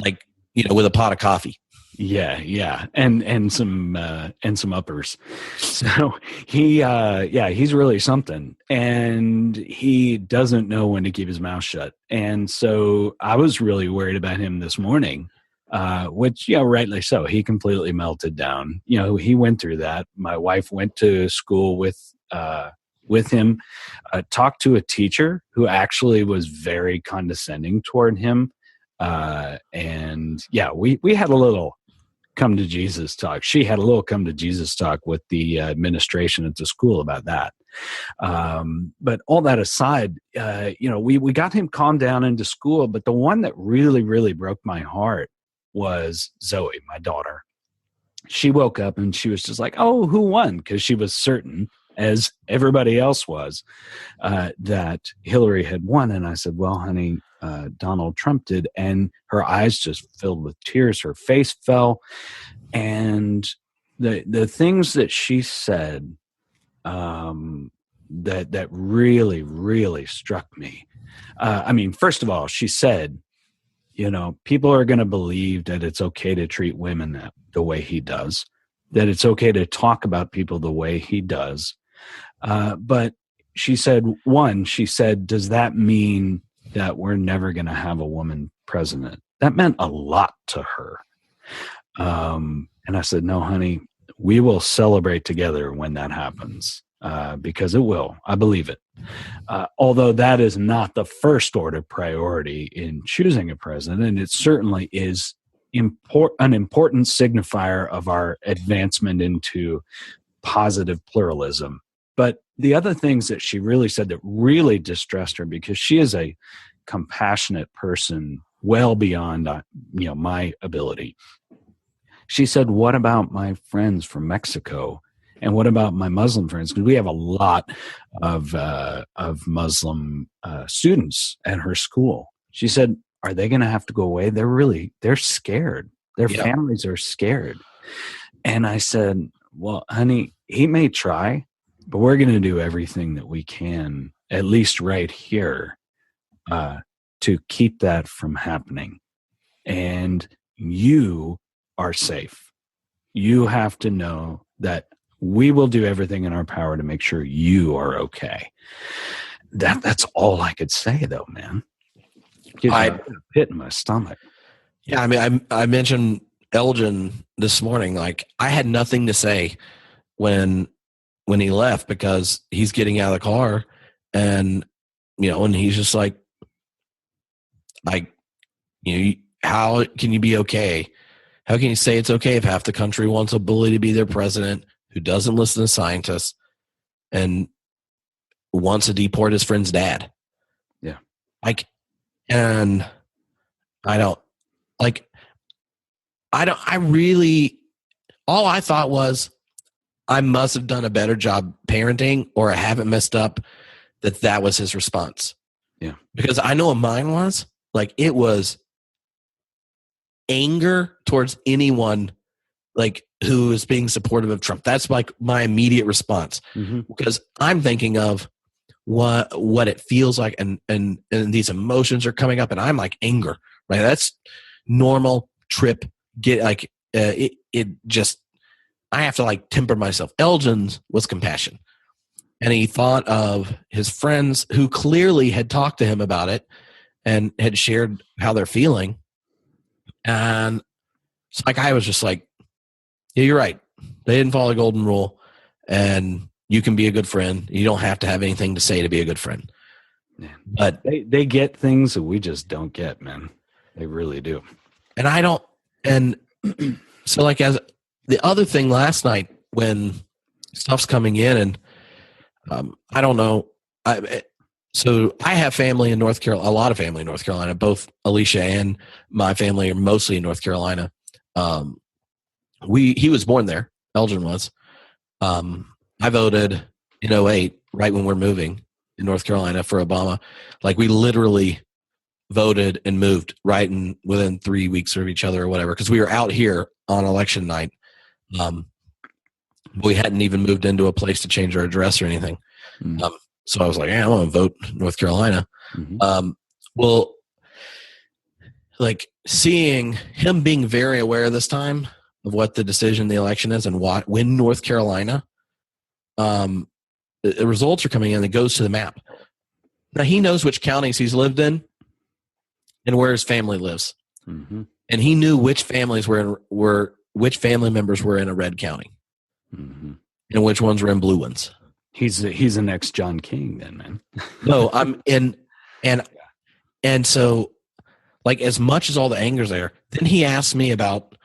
like with a pot of coffee. Yeah, and some uppers. So he's really something, and he doesn't know when to keep his mouth shut. And so I was really worried about him this morning. which, rightly so. He completely melted down. He went through that. My wife went to school with him, talked to a teacher who actually was very condescending toward him. We had a little come to Jesus talk. She had a little come to Jesus talk with the administration at the school about that. But all that aside, we got him calmed down into school. But the one that really, really broke my heart was Zoe, my daughter. She woke up and she was just like, "Oh, who won?" Because she was certain, as everybody else was, that Hillary had won. And I said, "Well, honey, Donald Trump did." And her eyes just filled with tears. Her face fell. And the things that she said that really, really struck me. First of all, she said, people are going to believe that it's okay to treat women the way he does, that it's okay to talk about people the way he does. But she said, does that mean that we're never going to have a woman president? That meant a lot to her. And I said, "No, honey, we will celebrate together when that happens, because it will. I believe it. Although that is not the first order priority in choosing a president, and it certainly is an important signifier of our advancement into positive pluralism." But the other things that she really said that really distressed her, because she is a compassionate person well beyond my ability. She said, "What about my friends from Mexico? And what about my Muslim friends?" Because we have a lot of Muslim students at her school. She said, "Are they going to have to go away? They're scared. Their families are scared." And I said, "Well, honey, he may try, but we're going to do everything that we can, at least right here, to keep that from happening. And you are safe. You have to know that we will do everything in our power to make sure you are okay." That's all I could say, though, man. Gives me a pit in my stomach. Yeah, I mentioned Elgin this morning. Like, I had nothing to say when he left, because he's getting out of the car, and and he's just like, how can you be okay? How can you say it's okay if half the country wants a bully to be their president who doesn't listen to scientists and wants to deport his friend's dad? Yeah. All I thought was, I must have done a better job parenting, or I haven't messed up that was his response. Yeah. Because I know what mine was. Like, it was anger towards anyone who is being supportive of Trump. That's like my immediate response, because I'm thinking of what it feels like, and these emotions are coming up, and I'm like, anger, right? That's normal. Tripp I have to temper myself. Elgin's was compassion, and he thought of his friends who clearly had talked to him about it and had shared how they're feeling. And it's I was just like, yeah, you're right. They didn't follow the golden rule, and you can be a good friend. You don't have to have anything to say to be a good friend. Yeah. But they get things that we just don't get, man. They really do. And I don't. And so, as the other thing last night, when stuff's coming in, and I don't know. So I have family in North Carolina, a lot of family in North Carolina. Both Alicia and my family are mostly in North Carolina. He was born there. Elgin was. I voted in 2008, right when we're moving in North Carolina for Obama. We literally voted and moved within 3 weeks of each other or whatever, because we were out here on election night. We hadn't even moved into a place to change our address or anything. So I was like, I want to vote North Carolina. Seeing him being very aware this time of what the decision, the election is, and when North Carolina, the results are coming in, it goes to the map. Now, he knows which counties he's lived in and where his family lives. and he knew which families which family members were in a red county, Mm-hmm. and which ones were in blue ones. He's the next John King, then, man. No, I'm in, and so, like, as much as all the anger's there, then he asked me about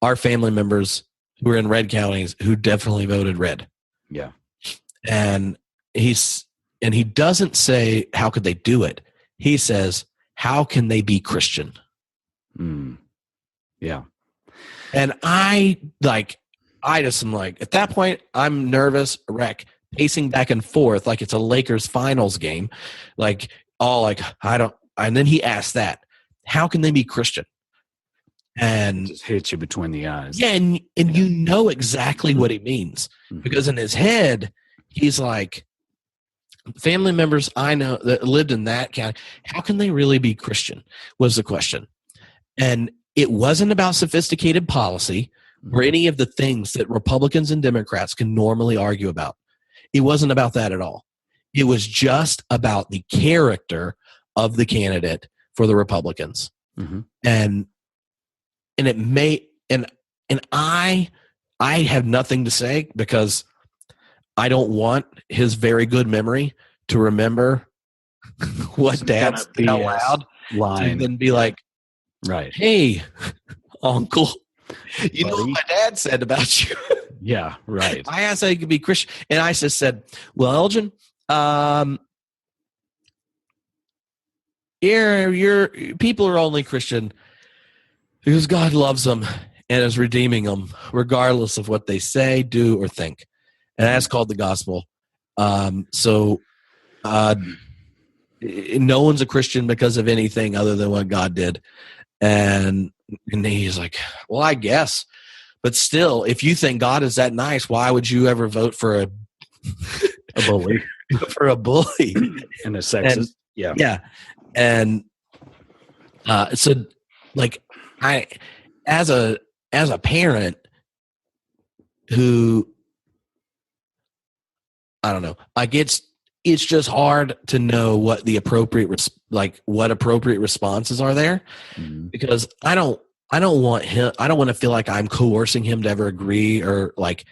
our family members who were in red counties who definitely voted red. Yeah. And he doesn't say, how could they do it? He says, how can they be Christian? Mm. Yeah. And I just am like, at that point, I'm nervous, wreck, pacing back and forth like it's a Lakers finals game. Like, and then he asked that, how can they be Christian? And just hits you between the eyes. Yeah, and you know exactly what he means, because in his head, he's like, family members I know that lived in that county, how can they really be Christian, was the question. And it wasn't about sophisticated policy or any of the things that Republicans and Democrats can normally argue about. It wasn't about that at all. It was just about the character of the candidate for the Republicans. Mm-hmm. And it may, and I have nothing to say, because I don't want his very good memory to remember what Dad said out loud line, and then be like, right, hey, Uncle, you know what my dad said about you? Yeah, right. I asked how you could be Christian, and I just said, well, Elgin, your people are only Christian because God loves them and is redeeming them, regardless of what they say, do, or think. And that's called the gospel. No one's a Christian because of anything other than what God did. And he's like, well, I guess. But still, if you think God is that nice, why would you ever vote for a bully? For a bully and a sexist? Yeah. And so, like, I, as a parent who, I don't know, like, it's just hard to know what the appropriate responses are there, because I don't want to feel like I'm coercing him to ever agree or like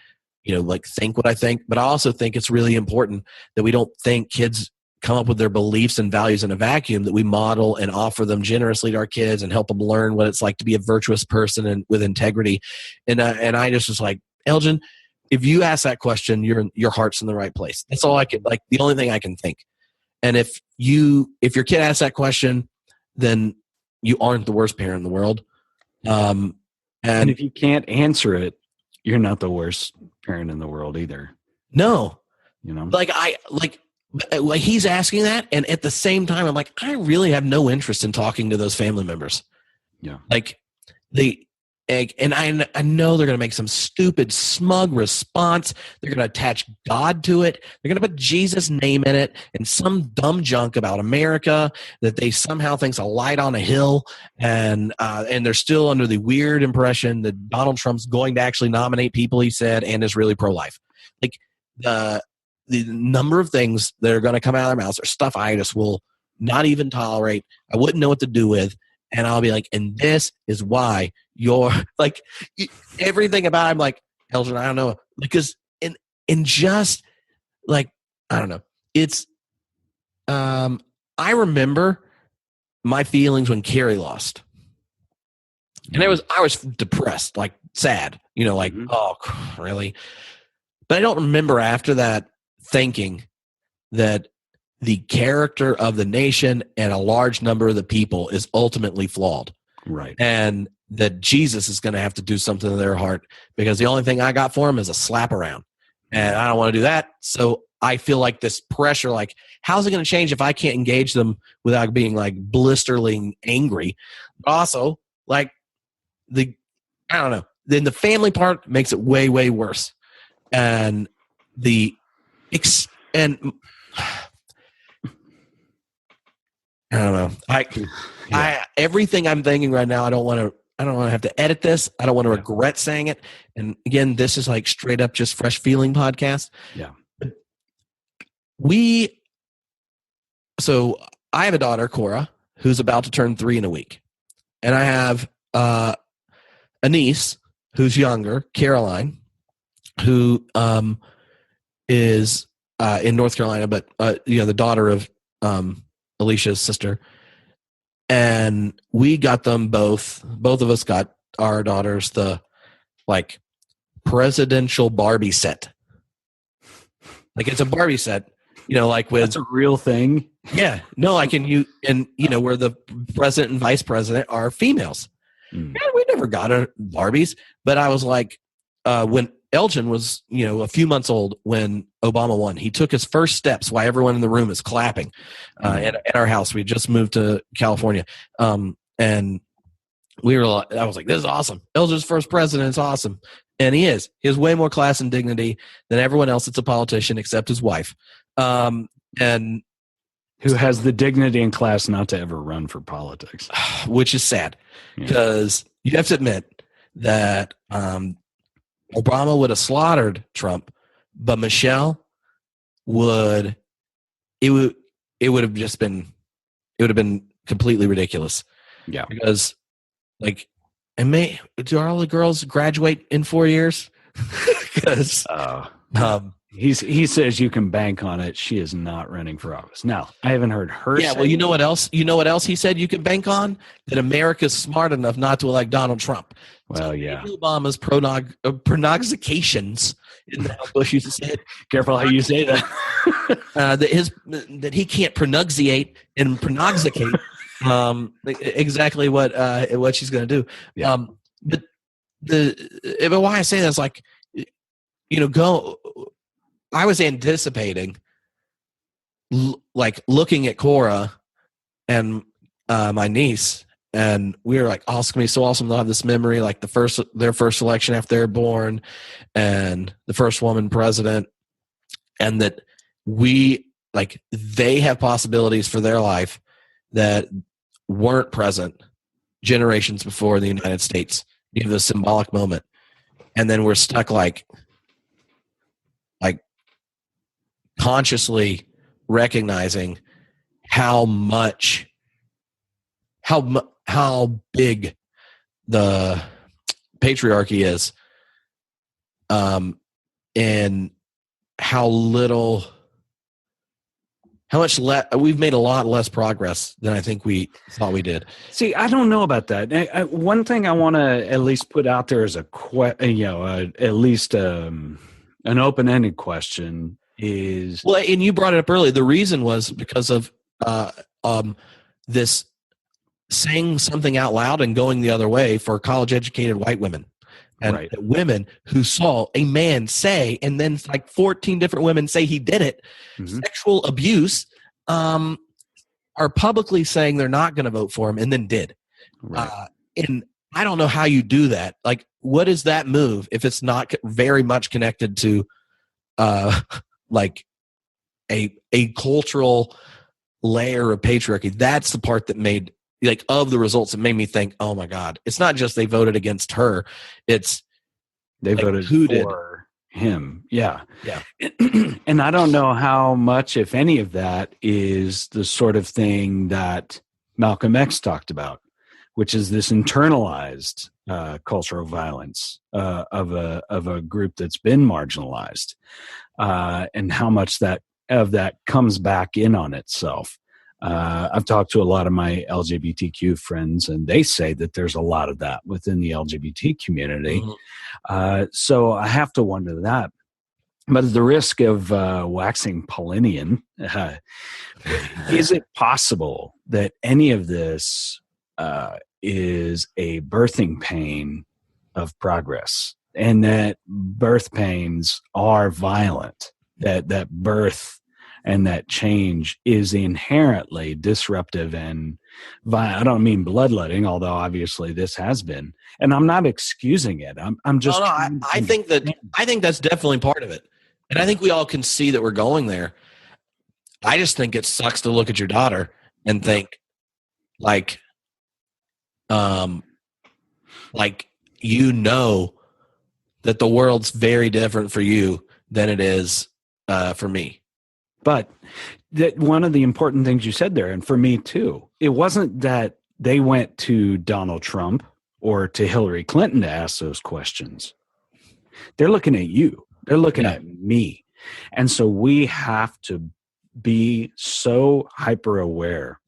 think what I think. But I also think it's really important that we don't think kids come up with their beliefs and values in a vacuum, that we model and offer them generously to our kids and help them learn what it's like to be a virtuous person and with integrity. And I just was like, Elgin, if you ask that question, your heart's in the right place. That's all I could, like, the only thing I can think. And if your kid asks that question, then you aren't the worst parent in the world. And if you can't answer it, you're not the worst parent in the world either. No, like he's asking that, and at the same time, I'm like, I really have no interest in talking to those family members. Yeah, like and I know they're going to make some stupid, smug response. They're going to attach God to it. They're going to put Jesus' name in it and some dumb junk about America that they somehow think's a light on a hill. And they're still under the weird impression that Donald Trump's going to actually nominate people, he said, and is really pro-life. Like, the number of things that are going to come out of their mouths are stuff I just will not even tolerate. I wouldn't know what to do with. And I'll be like, and this is why you're like, everything about it, I'm like, Elgin, I don't know. Because in just like, I don't know. It's, I remember my feelings when Carrie lost. And I was depressed, like sad, oh, really? But I don't remember after that thinking that the character of the nation and a large number of the people is ultimately flawed. Right. And that Jesus is going to have to do something to their heart, because the only thing I got for him is a slap around. And I don't want to do that. So I feel like this pressure, like, how's it going to change if I can't engage them without being like blisterly angry? But also, like, I don't know. Then the family part makes it way, way worse. And I don't know. Everything I'm thinking right now, I don't want to have to edit this. I don't want to regret saying it. And again, this is like straight up just fresh feeling podcast. Yeah. So I have a daughter, Cora, who's about to turn 3 in a week. And I have a niece who's younger, Caroline, who is in North Carolina, but the daughter of Alicia's sister. And we got them both of us got our daughters the like presidential Barbie set. Like it's a Barbie set, like with that's a real thing. Yeah, no, like where the president and vice president are females. Mm. Yeah, we never got Barbies, but I was like, when Elgin was, a few months old when Obama won, he took his first steps while everyone in the room is clapping at our house. We just moved to California. And I was like, this is awesome. Elgin's first president is awesome. And he is. He has way more class and dignity than everyone else that's a politician except his wife. And who has the dignity and class not to ever run for politics. Which is sad because you have to admit that Obama would have slaughtered Trump, but Michelle would have been completely ridiculous. Yeah. Because do all the girls graduate in 4 years? Because he says you can bank on it. She is not running for office. Now, I haven't heard her say. Well, you know what else? You know what else he said you can bank on? That America's smart enough not to elect Donald Trump. Well, so yeah. Obama's prognostications, isn't that how Bush used to say it? Careful how you say that. That he can't pronunciate and prognosticate exactly what she's going to do. Yeah. But why I say that is I was anticipating looking at Cora and my niece, and we were like, oh, it's gonna be so awesome. They'll have this memory, like their first election after they're born, and the first woman president, and that they have possibilities for their life that weren't present generations before in the United States. You have this symbolic moment, and then we're stuck like consciously recognizing how big the patriarchy is, and we've made a lot less progress than I think we thought we did. See, I don't know about that. One thing I want to at least put out there is an open-ended question is, well, and you brought it up earlier. The reason was because of this saying something out loud and going the other way for college-educated white women. And right. Women who saw a man say, and then 14 different women say he did it, sexual abuse, are publicly saying they're not going to vote for him, and then did. Right. And I don't know how you do that. Like, what is that move if it's not very much connected to a cultural layer of patriarchy? That's the part that made, of the results, it made me think, oh my God, it's not just they voted against her, it's they voted for him. Yeah. Yeah. And I don't know how much, if any of that, is the sort of thing that Malcolm X talked about, which is this internalized cultural violence of a group that's been marginalized, and how much of that comes back in on itself. I've talked to a lot of my LGBTQ friends, and they say that there's a lot of that within the LGBT community. Mm-hmm. So I have to wonder that. But at the risk of waxing Paulinian, is it possible that any of this is a birthing pain of progress, and that birth pains are violent, that birth and that change is inherently disruptive and violent? I don't mean bloodletting, although obviously this has been, and I'm not excusing it. I'm just. No, I think that's definitely part of it, and I think we all can see that we're going there. I just think it sucks to look at your daughter and think, that the world's very different for you than it is for me. But that one of the important things you said there, and for me too, it wasn't that they went to Donald Trump or to Hillary Clinton to ask those questions. They're looking at you. They're looking at me. And so we have to be so hyper aware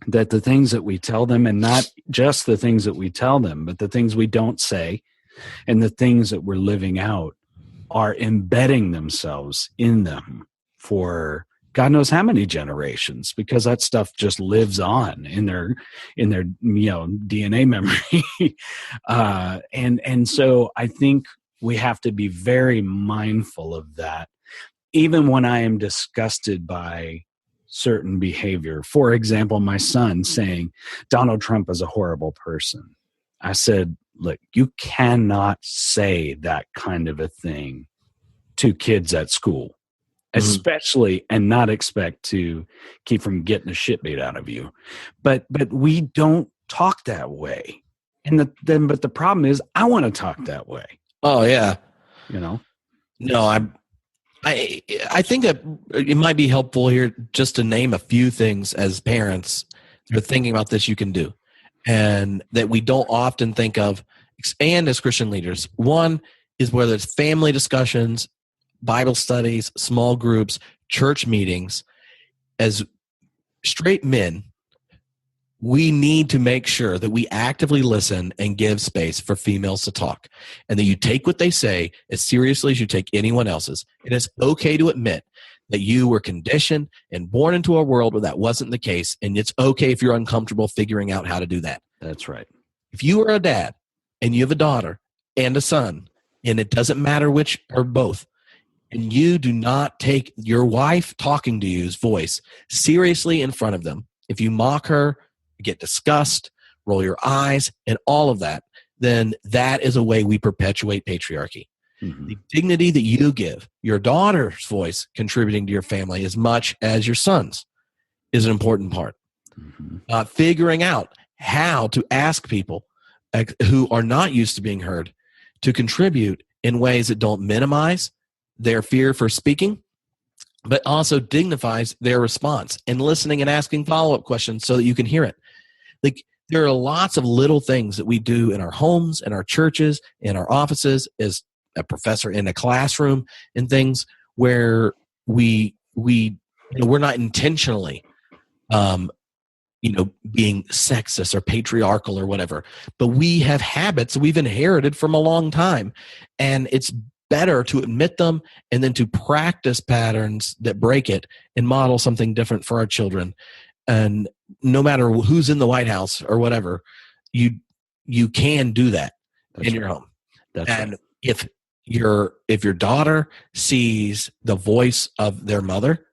that the things that we tell them, and not just the things that we tell them, but the things we don't say and the things that we're living out, are embedding themselves in them for God knows how many generations, because that stuff just lives on in their DNA memory. And so I think we have to be very mindful of that, even when I am disgusted by certain behavior. For example, my son saying Donald Trump is a horrible person. I said, look, you cannot say that kind of a thing to kids at school, especially, and not expect to keep from getting the shit beat out of you. But we don't talk that way. But the problem is, I want to talk that way. Oh yeah. No, I think that it might be helpful here just to name a few things as parents that are thinking about this you can do, and that we don't often think of, and as Christian leaders. One is whether it's family discussions, Bible studies, small groups, church meetings. As straight men, we need to make sure that we actively listen and give space for females to talk, and that you take what they say as seriously as you take anyone else's. It is okay to admit that you were conditioned and born into a world where that wasn't the case, and it's okay if you're uncomfortable figuring out how to do that. That's right. If you are a dad and you have a daughter and a son, and it doesn't matter which or both, and you do not take your wife talking to you's voice seriously in front of them, if you mock her, get disgust, roll your eyes, and all of that, then that is a way we perpetuate patriarchy. The dignity that you give your daughter's voice contributing to your family as much as your son's is an important part. Figuring out how to ask people who are not used to being heard to contribute in ways that don't minimize their fear for speaking, but also dignifies their response, and listening and asking follow-up questions so that you can hear it. Like, there are lots of little things that we do in our homes, in our churches, in our offices, as a professor in a classroom, and things where we're not intentionally being sexist or patriarchal or whatever, but we have habits we've inherited from a long time, and it's better to admit them and then to practice patterns that break it and model something different for our children. And no matter who's in the White House or whatever, you can do that in your home. And if your daughter sees the voice of their mother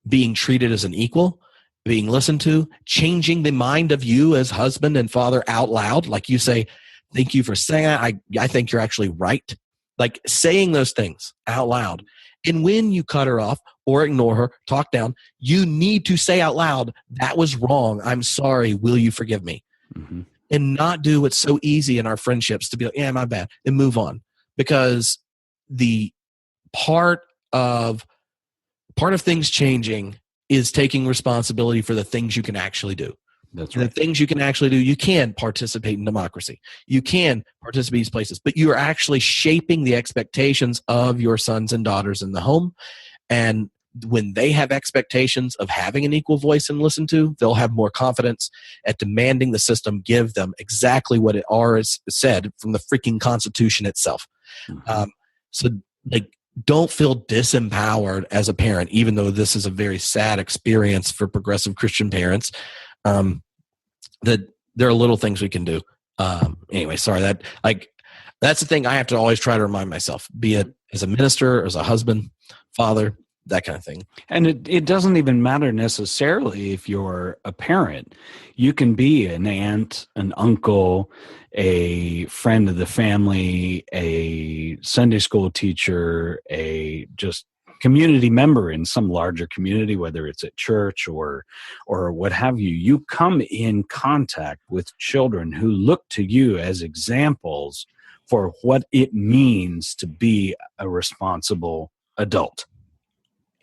being treated as an equal, being listened to, changing the mind of you as husband and father out loud, like you say, thank you for saying that. I think you're actually right. Like, saying those things out loud. And when you cut her off or ignore her, talk down, you need to say out loud, that was wrong. I'm sorry. Will you forgive me? And not do what's so easy in our friendships to be like, yeah, my bad, and move on. Because the part of things changing is taking responsibility for the things you can actually do. That's right. The things you can actually do, you can participate in democracy. You can participate in these places, but you are actually shaping the expectations of your sons and daughters in the home. And when they have expectations of having an equal voice and listened to, they'll have more confidence at demanding the system give them exactly what it already said from the freaking Constitution itself. So, don't feel disempowered as a parent, even though this is a very sad experience for progressive Christian parents. That there are little things we can do. Anyway, sorry, that's the thing I have to always try to remind myself, be it as a minister, as a husband, father, that kind of thing. And it doesn't even matter necessarily if you're a parent. You can be an aunt, an uncle, a friend of the family, a Sunday school teacher, a just community member in some larger community, whether it's at church or what have you. You come in contact with children who look to you as examples for what it means to be a responsible adult.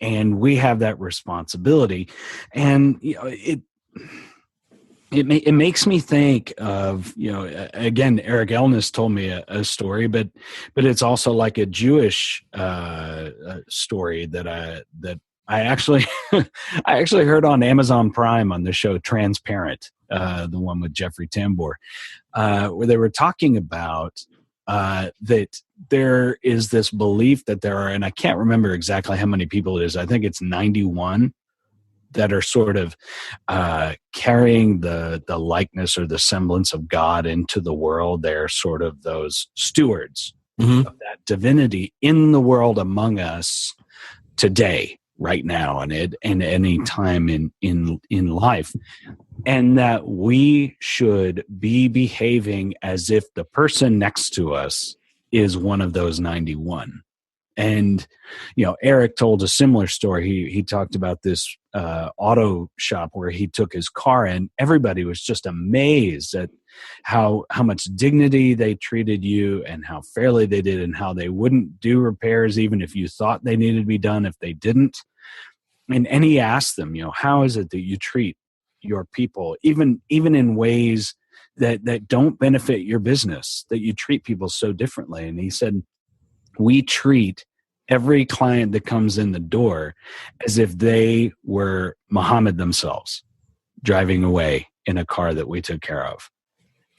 And we have that responsibility. And it makes me think of, again, Eric Elnes told me a story, but it's also like a Jewish story that I actually I actually heard on Amazon Prime on the show Transparent, the one with Jeffrey Tambor, where they were talking about that there is this belief that there are, and I can't remember exactly how many people it is. I think it's 91 that are sort of carrying the likeness or the semblance of God into the world. They're sort of those stewards of that divinity in the world among us today, right now, and at any time in life. And that we should be behaving as if the person next to us is one of those 91. And, Eric told a similar story. He talked about this auto shop where he took his car, and everybody was just amazed at how much dignity they treated you and how fairly they did, and how they wouldn't do repairs even if you thought they needed to be done if they didn't. And he asked them, how is it that you treat your people, even in ways that don't benefit your business, that you treat people so differently? And he said, we treat every client that comes in the door as if they were Muhammad themselves, driving away in a car that we took care of.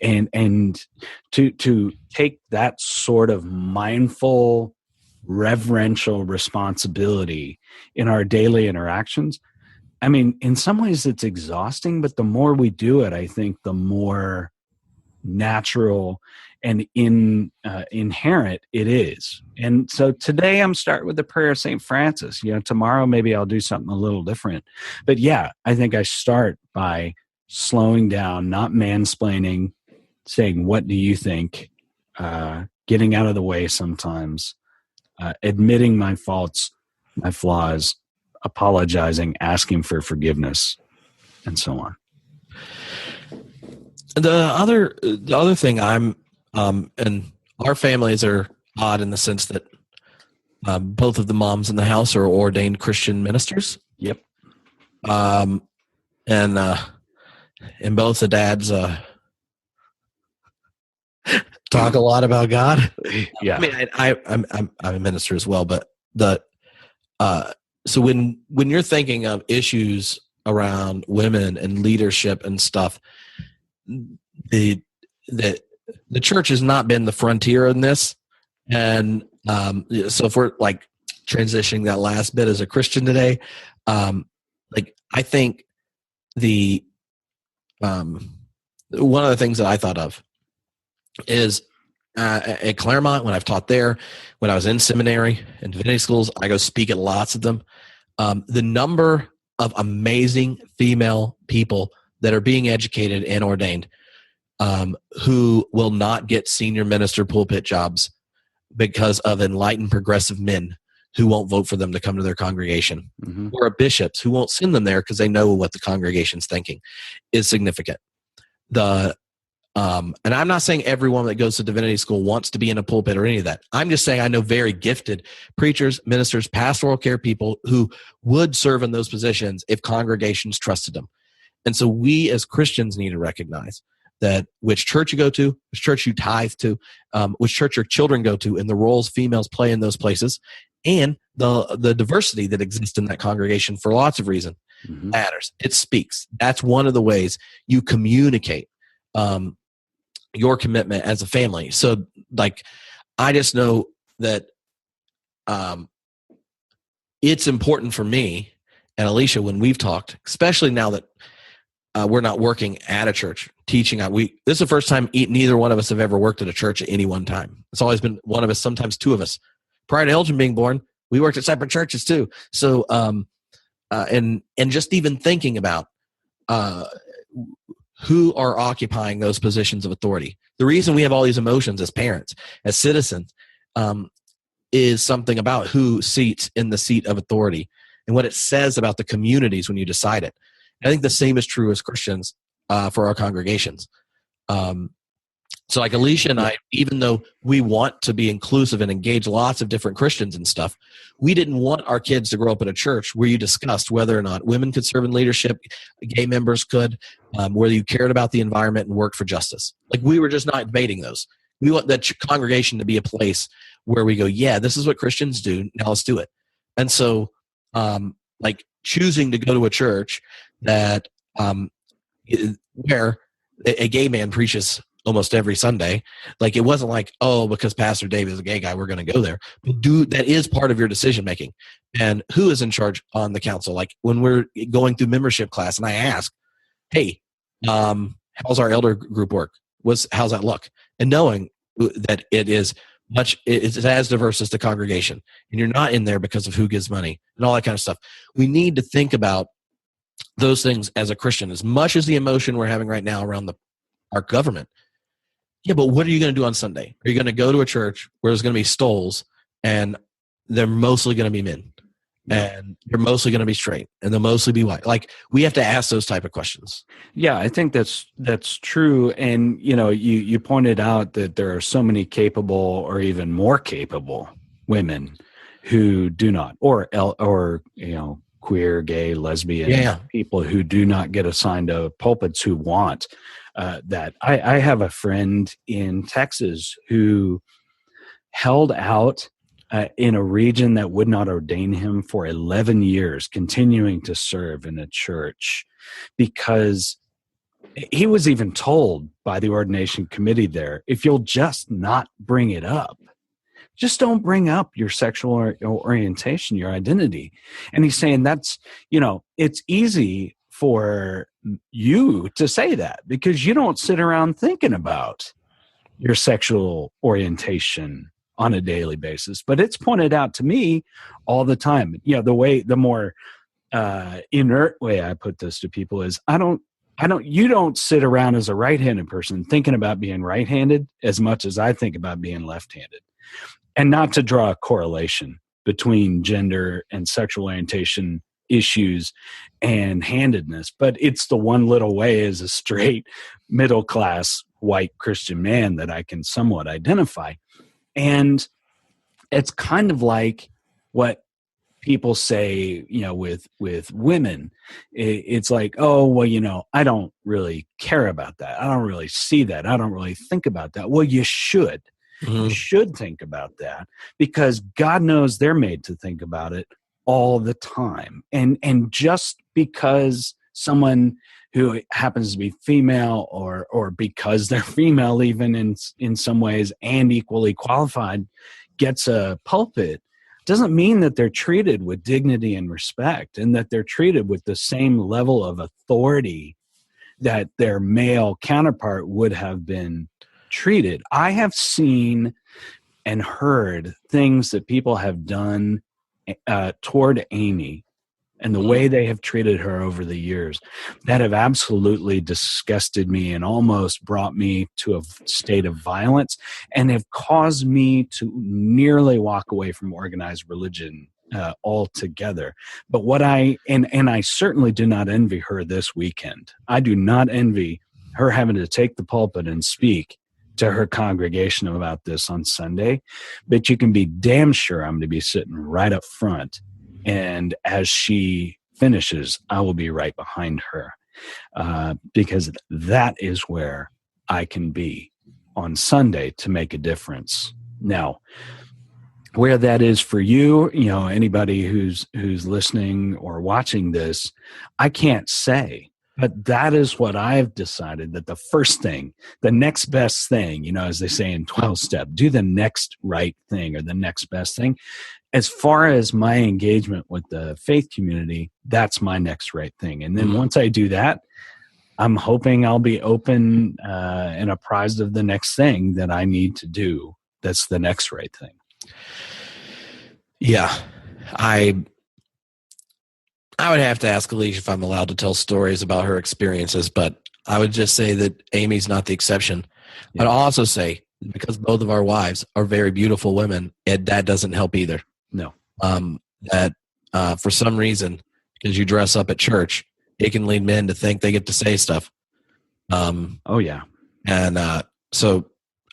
And to take that sort of mindful, reverential responsibility in our daily interactions, I mean, in some ways it's exhausting, but the more we do it, I think the more natural and inherent it is. And so today I'm starting with the prayer of St. Francis. Tomorrow maybe I'll do something a little different. But yeah, I think I start by slowing down, not mansplaining, saying, what do you think? Getting out of the way sometimes, admitting my faults, my flaws, apologizing, asking for forgiveness, and so on. The other thing and our families are odd in the sense that both of the moms in the house are ordained Christian ministers. Yep. And both the dads talk a lot about God. Yeah. I mean, I'm a minister as well, but so when you're thinking of issues around women and leadership and stuff, the church has not been the frontier in this. And so if we're like transitioning that last bit as a Christian today, I think one of the things that I thought of is at Claremont, when I've taught there, when I was in seminary and divinity schools, I go speak at lots of them. The number of amazing female people that are being educated and ordained who will not get senior minister pulpit jobs because of enlightened progressive men who won't vote for them to come to their congregation, or bishops who won't send them there because they know what the congregation's thinking, is significant. And I'm not saying everyone that goes to divinity school wants to be in a pulpit or any of that. I'm just saying I know very gifted preachers, ministers, pastoral care people who would serve in those positions if congregations trusted them. And so we as Christians need to recognize that which church you go to, which church you tithe to, which church your children go to, and the roles females play in those places, and the diversity that exists in that congregation for lots of reasons matters. It speaks. That's one of the ways you communicate your commitment as a family. So, I just know that it's important for me and Alicia when we've talked, especially now that we're not working at a church, teaching. This is the first time neither one of us have ever worked at a church at any one time. It's always been one of us, sometimes two of us. Prior to Elgin being born, we worked at separate churches too. So, and just even thinking about who are occupying those positions of authority. The reason we have all these emotions as parents, as citizens, is something about who seats in the seat of authority and what it says about the communities when you decide it. And I think the same is true as Christians for our congregations. So like Alicia and I, even though we want to be inclusive and engage lots of different Christians and stuff, we didn't want our kids to grow up in a church where you discussed whether or not women could serve in leadership, gay members could, whether you cared about the environment and worked for justice. Like we were just not debating those. We want that congregation to be a place where we go, yeah, this is what Christians do. Now let's do it. And so like choosing to go to a church that where a gay man preaches almost every Sunday. Like it wasn't like, oh, because Pastor Dave is a gay guy, we're going to go there. But that is part of your decision making. And who is in charge on the council? Like when we're going through membership class and I ask, hey, how's our elder group work? How's that look? And knowing that it's as diverse as the congregation, and you're not in there because of who gives money and all that kind of stuff. We need to think about those things as a Christian, as much as the emotion we're having right now around our government. Yeah, but what are you going to do on Sunday? Are you going to go to a church where there's going to be stoles and they're mostly going to be men and they're mostly going to be straight and they'll mostly be white? Like we have to ask those type of questions. Yeah, I think that's true. And, you pointed out that there are so many capable or even more capable women who do not, or queer, gay, lesbian people who do not get assigned to pulpits who want that. I have a friend in Texas who held out in a region that would not ordain him for 11 years, continuing to serve in a church because he was even told by the ordination committee there, if you'll just not bring it up, just don't bring up your sexual orientation, your identity. And he's saying that's, it's easy for you to say that because you don't sit around thinking about your sexual orientation on a daily basis. But it's pointed out to me all the time. The more inert way I put this to people is you don't sit around as a right-handed person thinking about being right-handed as much as I think about being left-handed. And not to draw a correlation between gender and sexual orientation issues and handedness, but it's the one little way as a straight middle-class white Christian man that I can somewhat identify. And it's kind of like what people say, with women. It's like, oh, well, I don't really care about that. I don't really see that. I don't really think about that. Well, you should. You should think about that because God knows they're made to think about it all the time. And just because someone who happens to be female or because they're female even in some ways and equally qualified gets a pulpit doesn't mean that they're treated with dignity and respect and that they're treated with the same level of authority that their male counterpart would have been treated. I have seen and heard things that people have done toward Amy and the way they have treated her over the years that have absolutely disgusted me and almost brought me to a state of violence and have caused me to nearly walk away from organized religion altogether. But I certainly do not envy her this weekend. I do not envy her having to take the pulpit and speak to her congregation about this on Sunday, but you can be damn sure I'm going to be sitting right up front. And as she finishes, I will be right behind her because that is where I can be on Sunday to make a difference. Now, where that is for you, anybody who's listening or watching this, I can't say. But that is what I've decided that the first thing, the next best thing, as they say in 12-step, do the next right thing or the next best thing. As far as my engagement with the faith community, that's my next right thing. And then once I do that, I'm hoping I'll be open and apprised of the next thing that I need to do. That's the next right thing. Yeah. I would have to ask Alicia if I'm allowed to tell stories about her experiences, but I would just say that Amy's not the exception. Yeah. I'd also say, because both of our wives are very beautiful women, that doesn't help either. No. That for some reason, because you dress up at church, it can lead men to think they get to say stuff. Oh, yeah. And so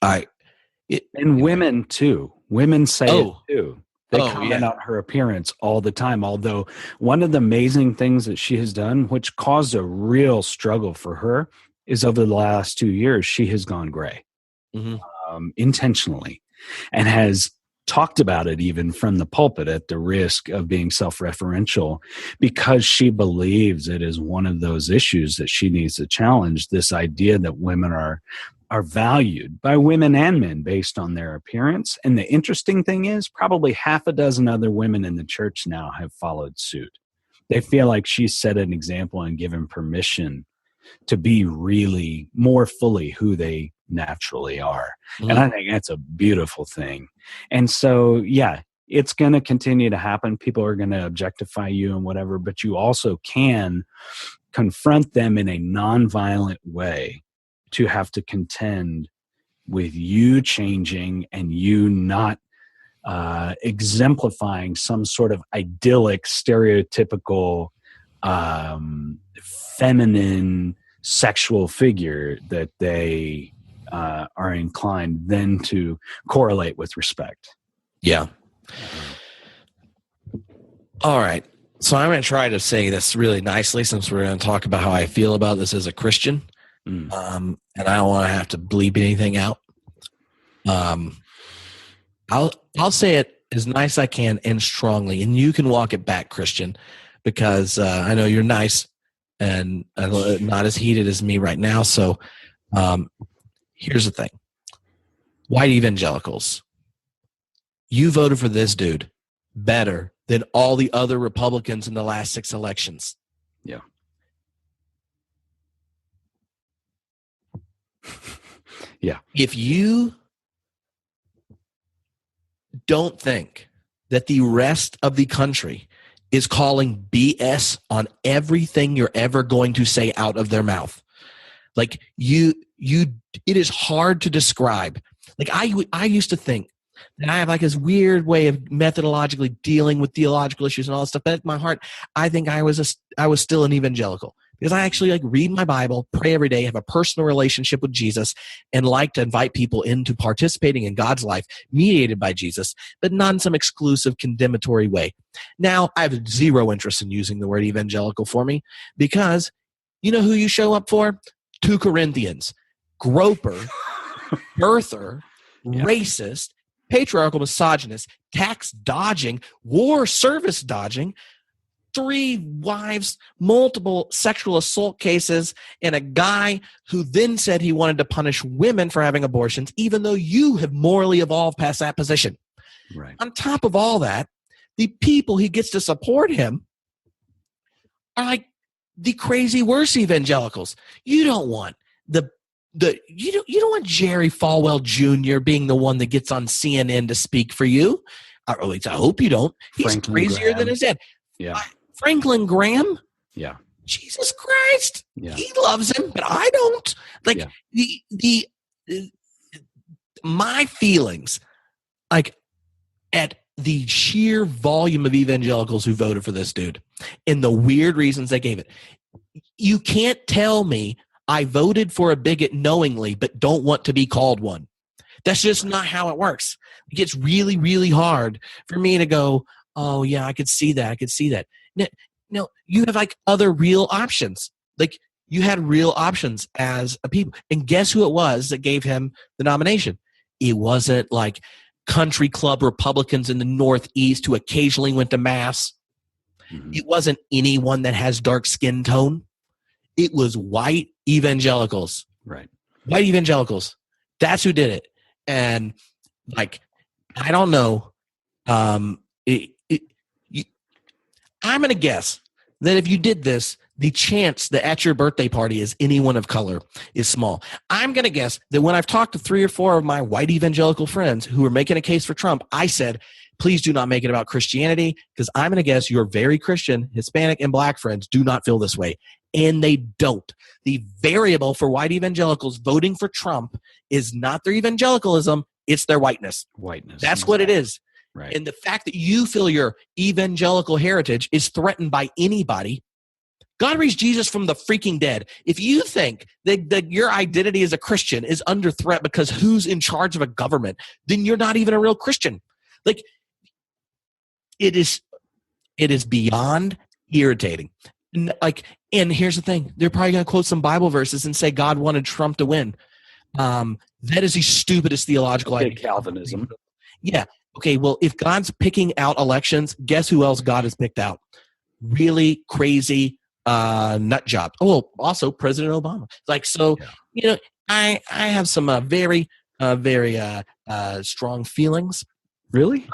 And women too. Women say it too. They comment yeah. on her appearance all the time. Although one of the amazing things that she has done, which caused a real struggle for her, is over the last 2 years, she has gone gray intentionally, and has talked about it even from the pulpit at the risk of being self-referential, because she believes it is one of those issues that she needs to challenge, this idea that women are valued by women and men based on their appearance. And the interesting thing is, probably half a dozen other women in the church now have followed suit. They feel like she's set an example and given permission to be really more fully who they naturally are. And I think that's a beautiful thing. And so, yeah, it's going to continue to happen. People are going to objectify you and whatever, but you also can confront them in a nonviolent way to have to contend with you changing and you not exemplifying some sort of idyllic, stereotypical, feminine sexual figure that they are inclined then to correlate with respect. Yeah. All right. So I'm going to try to say this really nicely, since we're going to talk about how I feel about this as a Christian. And I don't want to have to bleep anything out. I'll say it as nice as I can and strongly, and you can walk it back, Christian, because I know you're nice and not as heated as me right now. So here's the thing. White evangelicals, you voted for this dude better than all the other Republicans in the last 6 elections. Yeah. Yeah. If you don't think that the rest of the country is calling BS on everything you're ever going to say out of their mouth, like it is hard to describe. Like I used to think that I have like this weird way of methodologically dealing with theological issues and all that stuff. But at my heart, I think I was still an evangelical, because I actually like read my Bible, pray every day, have a personal relationship with Jesus, and like to invite people into participating in God's life mediated by Jesus, but not in some exclusive condemnatory way. Now, I have zero interest in using the word evangelical for me, because you know who you show up for? 2 Corinthians, groper, birther, racist, patriarchal misogynist, tax dodging, war service dodging, 3 wives, multiple sexual assault cases, and a guy who then said he wanted to punish women for having abortions, even though you have morally evolved past that position. Right. On top of all that, the people he gets to support him are like the crazy worse evangelicals. You don't want you don't want Jerry Falwell Jr. being the one that gets on CNN to speak for you. Or at least I hope you don't. He's Franklin crazier Graham. than his dad. Yeah. Franklin Graham? Yeah. Jesus Christ. Yeah. He loves him, but I don't. Like my feelings, like at the sheer volume of evangelicals who voted for this dude and the weird reasons they gave it. You can't tell me I voted for a bigot knowingly, but don't want to be called one. That's just not how it works. It gets really, really hard for me to go, oh, yeah, I could see that. I could see that. No, you have like other real options. Like you had real options as a people. And guess who it was that gave him the nomination? It wasn't like country club Republicans in the Northeast who occasionally went to mass. Mm-hmm. It wasn't anyone that has dark skin tone. It was white evangelicals. Right. White evangelicals. That's who did it. And like, I don't know. I'm going to guess that if you did this, the chance that at your birthday party is anyone of color is small. I'm going to guess that when I've talked to 3 or 4 of my white evangelical friends who are making a case for Trump, I said, please do not make it about Christianity, because I'm going to guess your very Christian, Hispanic, and black friends do not feel this way. And they don't. The variable for white evangelicals voting for Trump is not their evangelicalism, it's their whiteness. That's what it is. Right. And the fact that you feel your evangelical heritage is threatened by anybody God raised Jesus from the freaking dead. If you think that your identity as a Christian is under threat because who's in charge of a government, then you're not even a real Christian. Like, it is beyond irritating. And here's the thing. They're probably going to quote some Bible verses and say God wanted Trump to win. That is the stupidest theological idea. Calvinism. Yeah. Okay, well, if God's picking out elections, guess who else God has picked out? Really crazy nut job. Oh, also President Obama. I have some very strong feelings. Really?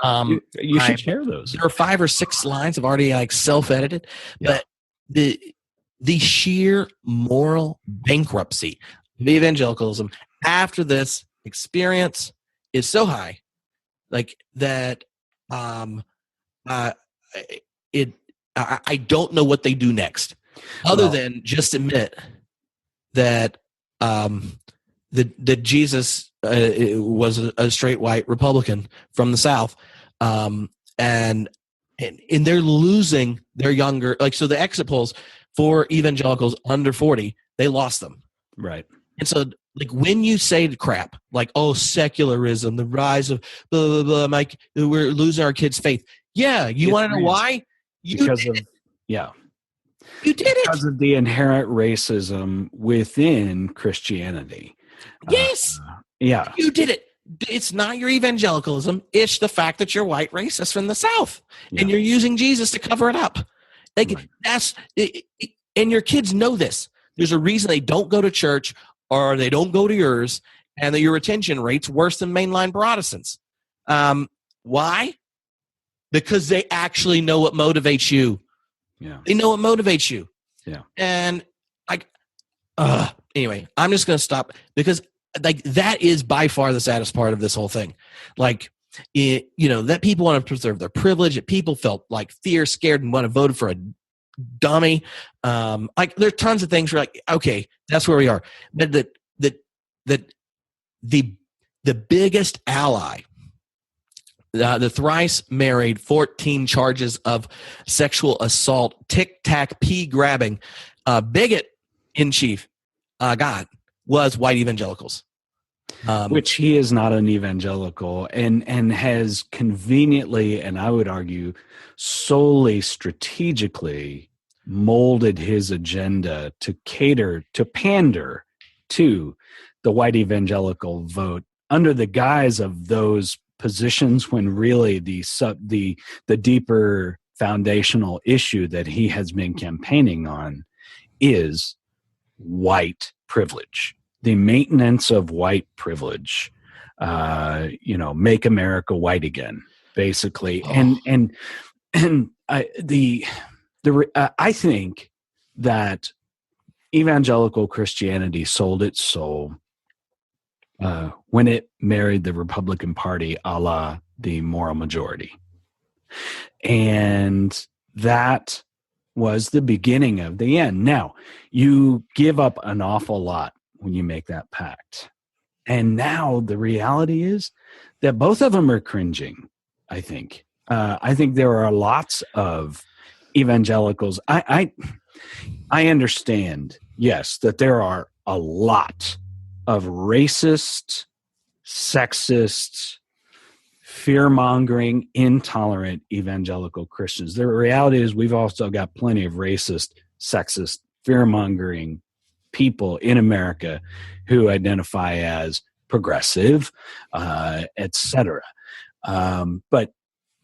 You should share those. There are 5 or 6 lines I've already self-edited, but the sheer moral bankruptcy of evangelicalism after this experience is so high, that. I don't know what they do next, other than just admit that that Jesus was a straight white Republican from the South, and they're losing their younger. So the exit polls for evangelicals under 40, they lost them. Right. And so, when you say crap, secularism, the rise of blah, blah, blah, we're losing our kids' faith. Yeah, you want to know why? You did it. Because of the inherent racism within Christianity. Yes. You did it. It's not your evangelicalism. It's the fact that you're white racist from the South, and you're using Jesus to cover it up. That's it, and your kids know this. There's a reason they don't go to church or they don't go to yours, and that your retention rate's worse than mainline Protestants. Why? Because they actually know what motivates you. Yeah. They know what motivates you. Yeah. And anyway, I'm just going to stop because that is by far the saddest part of this whole thing. That people want to preserve their privilege, that people felt fear, scared, and want to vote for a dummy. There's tons of things where okay, that's where we are. But the biggest ally, the thrice married, 14 charges of sexual assault, tic-tac, pea grabbing, bigot in chief, God, was white evangelicals. Which he is not an evangelical and has conveniently, and I would argue solely strategically, molded his agenda to pander to the white evangelical vote under the guise of those positions, when really the deeper foundational issue that he has been campaigning on is white privilege, the maintenance of white privilege, make America white again, basically. I think that evangelical Christianity sold its soul when it married the Republican Party a la the moral majority. And that was the beginning of the end. Now, you give up an awful lot when you make that pact. And now the reality is that both of them are cringing, I think. I think there are lots of evangelicals. I understand, yes, that there are a lot of racist, sexist, fear-mongering, intolerant evangelical Christians. The reality is we've also got plenty of racist, sexist, fear-mongering people in America who identify as progressive, etc. But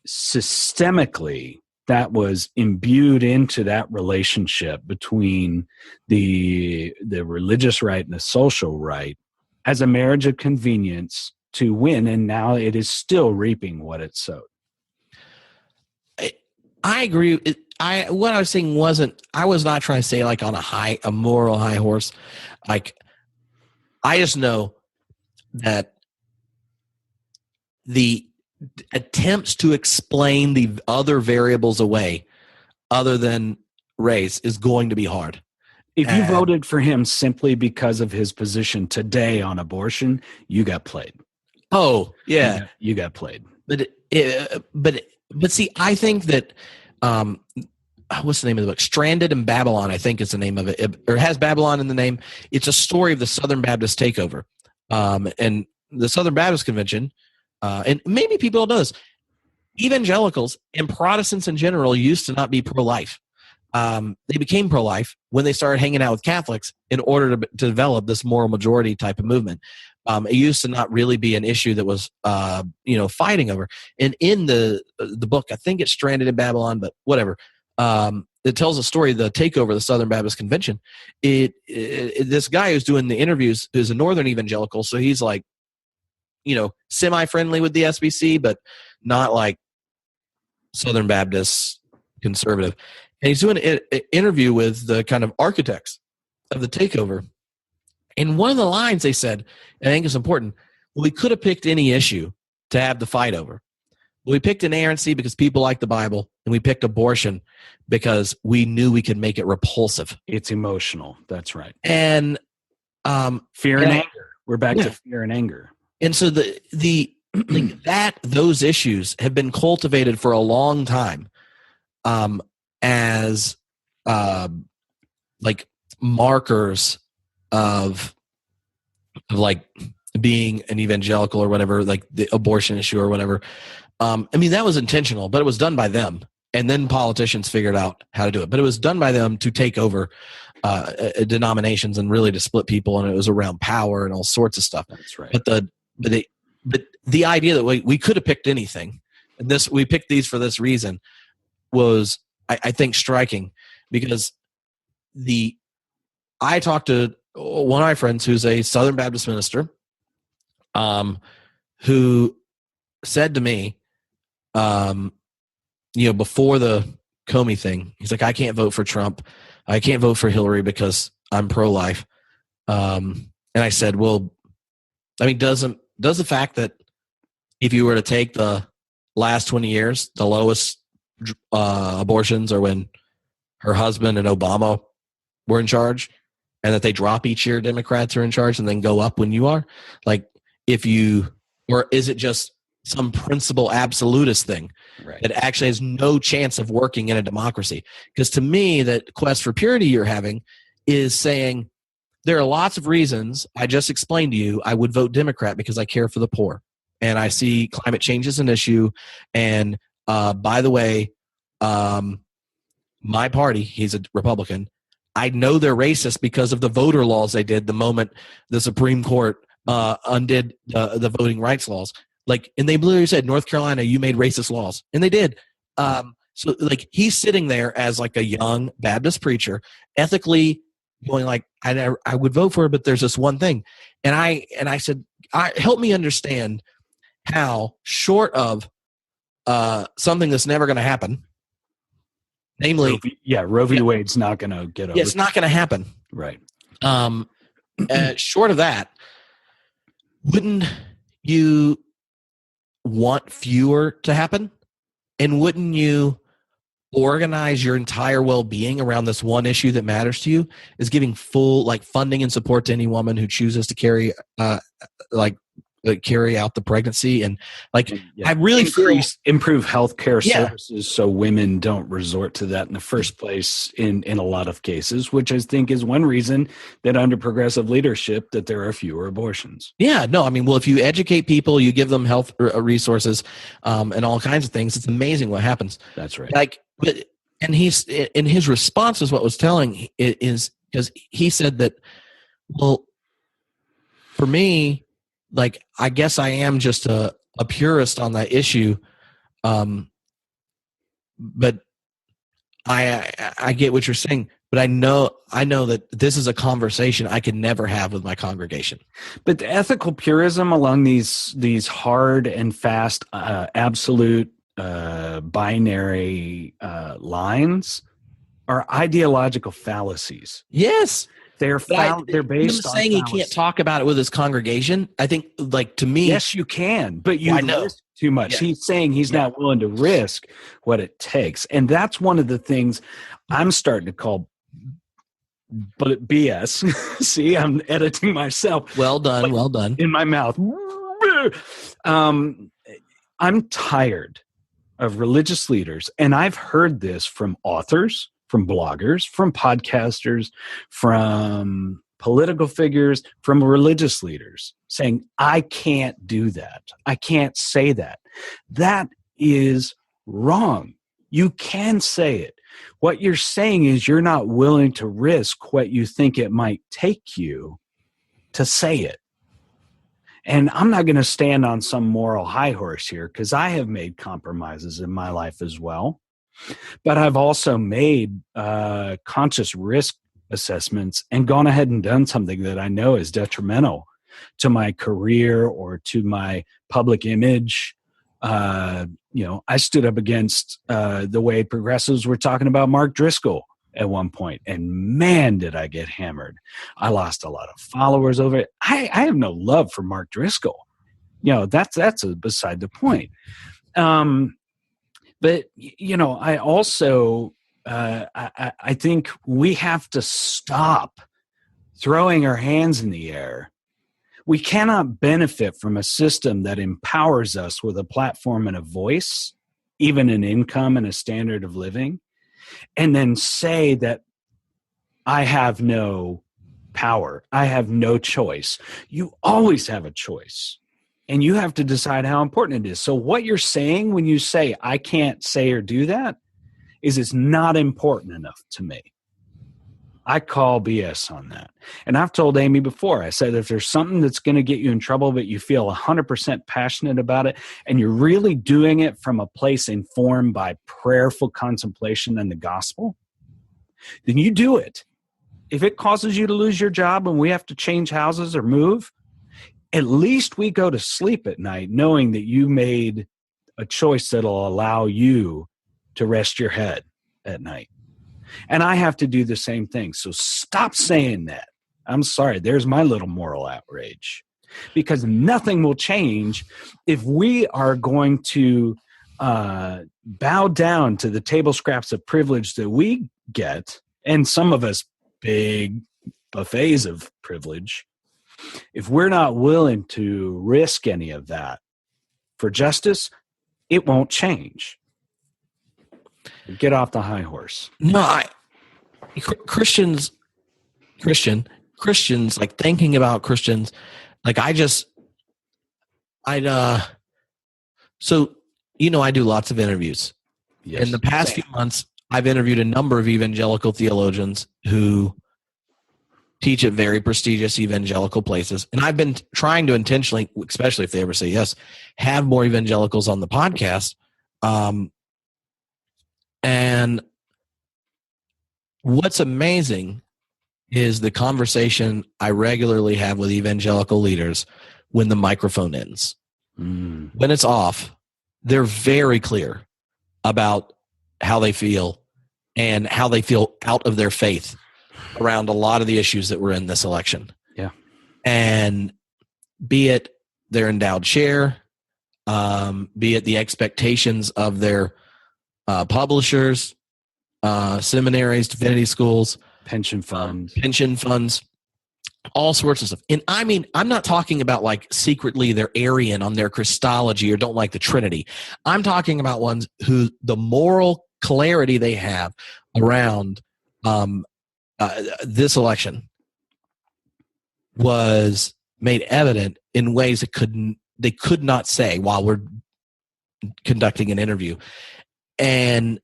systemically, that was imbued into that relationship between the religious right and the social right as a marriage of convenience to win, and now it is still reaping what it sowed. I agree. What I was saying I was not trying to say on a moral high horse. I just know that the attempts to explain the other variables away other than race is going to be hard. If you voted for him simply because of his position today on abortion, you got played. Oh, yeah. You got played. But see, I think that what's the name of the book? Stranded in Babylon, I think is the name of it, or has Babylon in the name. It's a story of the Southern Baptist takeover. And the Southern Baptist Convention, and maybe people don't know this, evangelicals and Protestants in general used to not be pro-life. They became pro-life when they started hanging out with Catholics in order to develop this moral majority type of movement. It used to not really be an issue that was, fighting over. And in the book, I think it's Stranded in Babylon, but whatever. It tells a story of the takeover of the Southern Baptist Convention. This guy who's doing the interviews is a Northern evangelical, so he's like, semi-friendly with the SBC, but not like Southern Baptist conservative. And he's doing an interview with the kind of architects of the takeover. And one of the lines they said, and I think it's important, we could have picked any issue to have the fight over. We picked inerrancy because people like the Bible, and we picked abortion because we knew we could make it repulsive. It's emotional. That's right. And fear and anger. We're back to fear and anger. And so those issues have been cultivated for a long time as like markers of like being an evangelical or whatever, like the abortion issue or whatever. That was intentional, but it was done by them. And then politicians figured out how to do it. But it was done by them to take over denominations and really to split people. And it was around power and all sorts of stuff. That's right. But the idea that we could have picked anything, and we picked these for this reason, was I think striking, because I talked to one of my friends who's a Southern Baptist minister, who said to me, before the Comey thing, he's like, I can't vote for Trump. I can't vote for Hillary because I'm pro-life. And I said, well, does the fact that if you were to take the last 20 years, the lowest abortions are when her husband and Obama were in charge, and that they drop each year, Democrats are in charge, and then go up when you are? Like, or is it just some principle absolutist thing that actually has no chance of working in a democracy? Because to me, that quest for purity you're having is saying there are lots of reasons I just explained to you I would vote Democrat because I care for the poor and I see climate change as an issue. And by the way, my party, he's a Republican, I know they're racist because of the voter laws they did the moment the Supreme Court undid the voting rights laws. Like, and they literally said, North Carolina, you made racist laws. And they did. So like, he's sitting there as like a young Baptist preacher, ethically going like, I would vote for it, but there's this one thing. And I said, help me understand how, short of something that's never going to happen, namely, Roe v. Wade's not going to get over. It's not going to happen. Right. Short of that, wouldn't you want fewer to happen? And wouldn't you organize your entire well-being around this one issue that matters to you, is giving full like funding and support to any woman who chooses to carry out the pregnancy? And like, I really improve healthcare services so women don't resort to that in the first place in a lot of cases, which I think is one reason that under progressive leadership that there are fewer abortions. Yeah, no, if you educate people, you give them health resources and all kinds of things, it's amazing what happens. That's right. And he's in his response is what was telling is because he said that, well, for me, like, I guess I am just a purist on that issue, but I get what you're saying. But I know that this is a conversation I could never have with my congregation. But the ethical purism along these hard and fast, absolute binary lines are ideological fallacies. Yes. They're based on saying fallacy. He can't talk about it with his congregation. I think, like, to me, yes, you can, but you risk too much. Yeah. He's saying he's not willing to risk what it takes, and that's one of the things I'm starting to call BS. See, I'm editing myself. Well done. In my mouth. I'm tired of religious leaders, and I've heard this from authors, from bloggers, from podcasters, from political figures, from religious leaders saying, I can't do that. I can't say that. That is wrong. You can say it. What you're saying is you're not willing to risk what you think it might take you to say it. And I'm not going to stand on some moral high horse here, because I have made compromises in my life as well. But I've also made conscious risk assessments and gone ahead and done something that I know is detrimental to my career or to my public image. I stood up against the way progressives were talking about Mark Driscoll at one point, and man, did I get hammered. I lost a lot of followers over it. I have no love for Mark Driscoll. That's beside the point. But I also I think we have to stop throwing our hands in the air. We cannot benefit from a system that empowers us with a platform and a voice, even an income and a standard of living, and then say that I have no power, I have no choice. You always have a choice, and you have to decide how important it is. So what you're saying when you say, I can't say or do that, is it's not important enough to me. I call BS on that. And I've told Amy before, I said, if there's something that's going to get you in trouble, but you feel 100% passionate about it, and you're really doing it from a place informed by prayerful contemplation and the gospel, then you do it. If it causes you to lose your job and we have to change houses or move, at least we go to sleep at night knowing that you made a choice that'll allow you to rest your head at night. And I have to do the same thing. So stop saying that. I'm sorry. There's my little moral outrage. Because nothing will change if we are going to bow down to the table scraps of privilege that we get, and some of us big buffets of privilege. If we're not willing to risk any of that for justice, it won't change. Get off the high horse. No, Christians, like thinking about Christians, like I do lots of interviews. Yes. In the past few months, I've interviewed a number of evangelical theologians who teach at very prestigious evangelical places. And I've been trying to intentionally, especially if they ever say yes, have more evangelicals on the podcast. And what's amazing is the conversation I regularly have with evangelical leaders when the microphone ends. When it's off, they're very clear about how they feel and how they feel out of their faith around a lot of the issues that were in this election. Yeah. And be it their endowed share, be it the expectations of their publishers, seminaries, divinity schools, pension funds, all sorts of stuff. And I mean, I'm not talking about like secretly they're Arian on their Christology or don't like the Trinity. I'm talking about ones who the moral clarity they have around this election was made evident in ways that they could not say while we're conducting an interview. And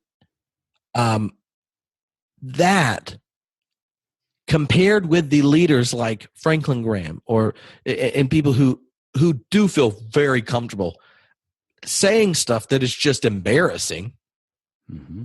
that compared with the leaders like Franklin Graham and people who do feel very comfortable saying stuff that is just embarrassing. Mm-hmm.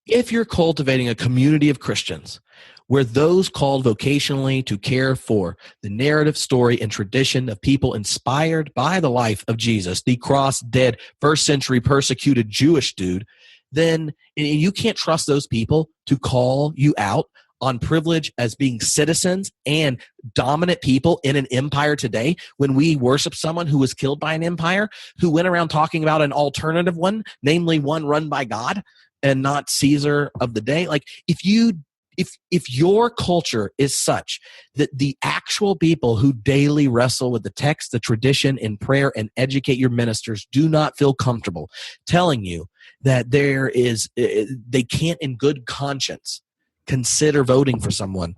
If you're cultivating a community of Christians where those called vocationally to care for the narrative, story, and tradition of people inspired by the life of Jesus, the cross-dead, first-century persecuted Jewish dude, then you can't trust those people to call you out on privilege as being citizens and dominant people in an empire today when we worship someone who was killed by an empire, who went around talking about an alternative one, namely one run by God and not Caesar of the day. Like if you if your culture is such that the actual people who daily wrestle with the text, the tradition, and prayer and educate your ministers do not feel comfortable telling you that they can't in good conscience consider voting for someone,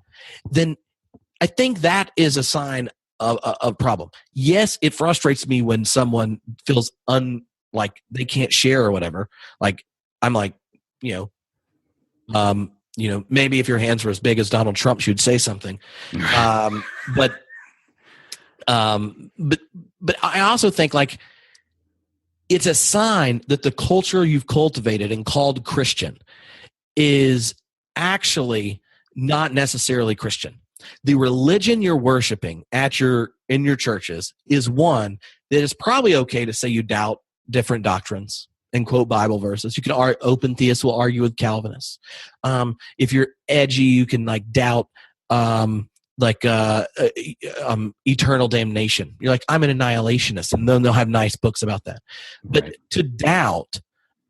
then I think that is a sign of a problem. Yes, it frustrates me when someone feels like they can't share or whatever. Like I'm like, maybe if your hands were as big as Donald Trump's, you'd say something. But I also think like it's a sign that the culture you've cultivated and called Christian is actually not necessarily Christian. The religion you're worshiping in your churches is one that is probably okay to say you doubt different doctrines and quote Bible verses. You can open theists will argue with Calvinists. If you're edgy, you can like doubt eternal damnation. You're like, I'm an annihilationist, and then they'll have nice books about that. But right. To doubt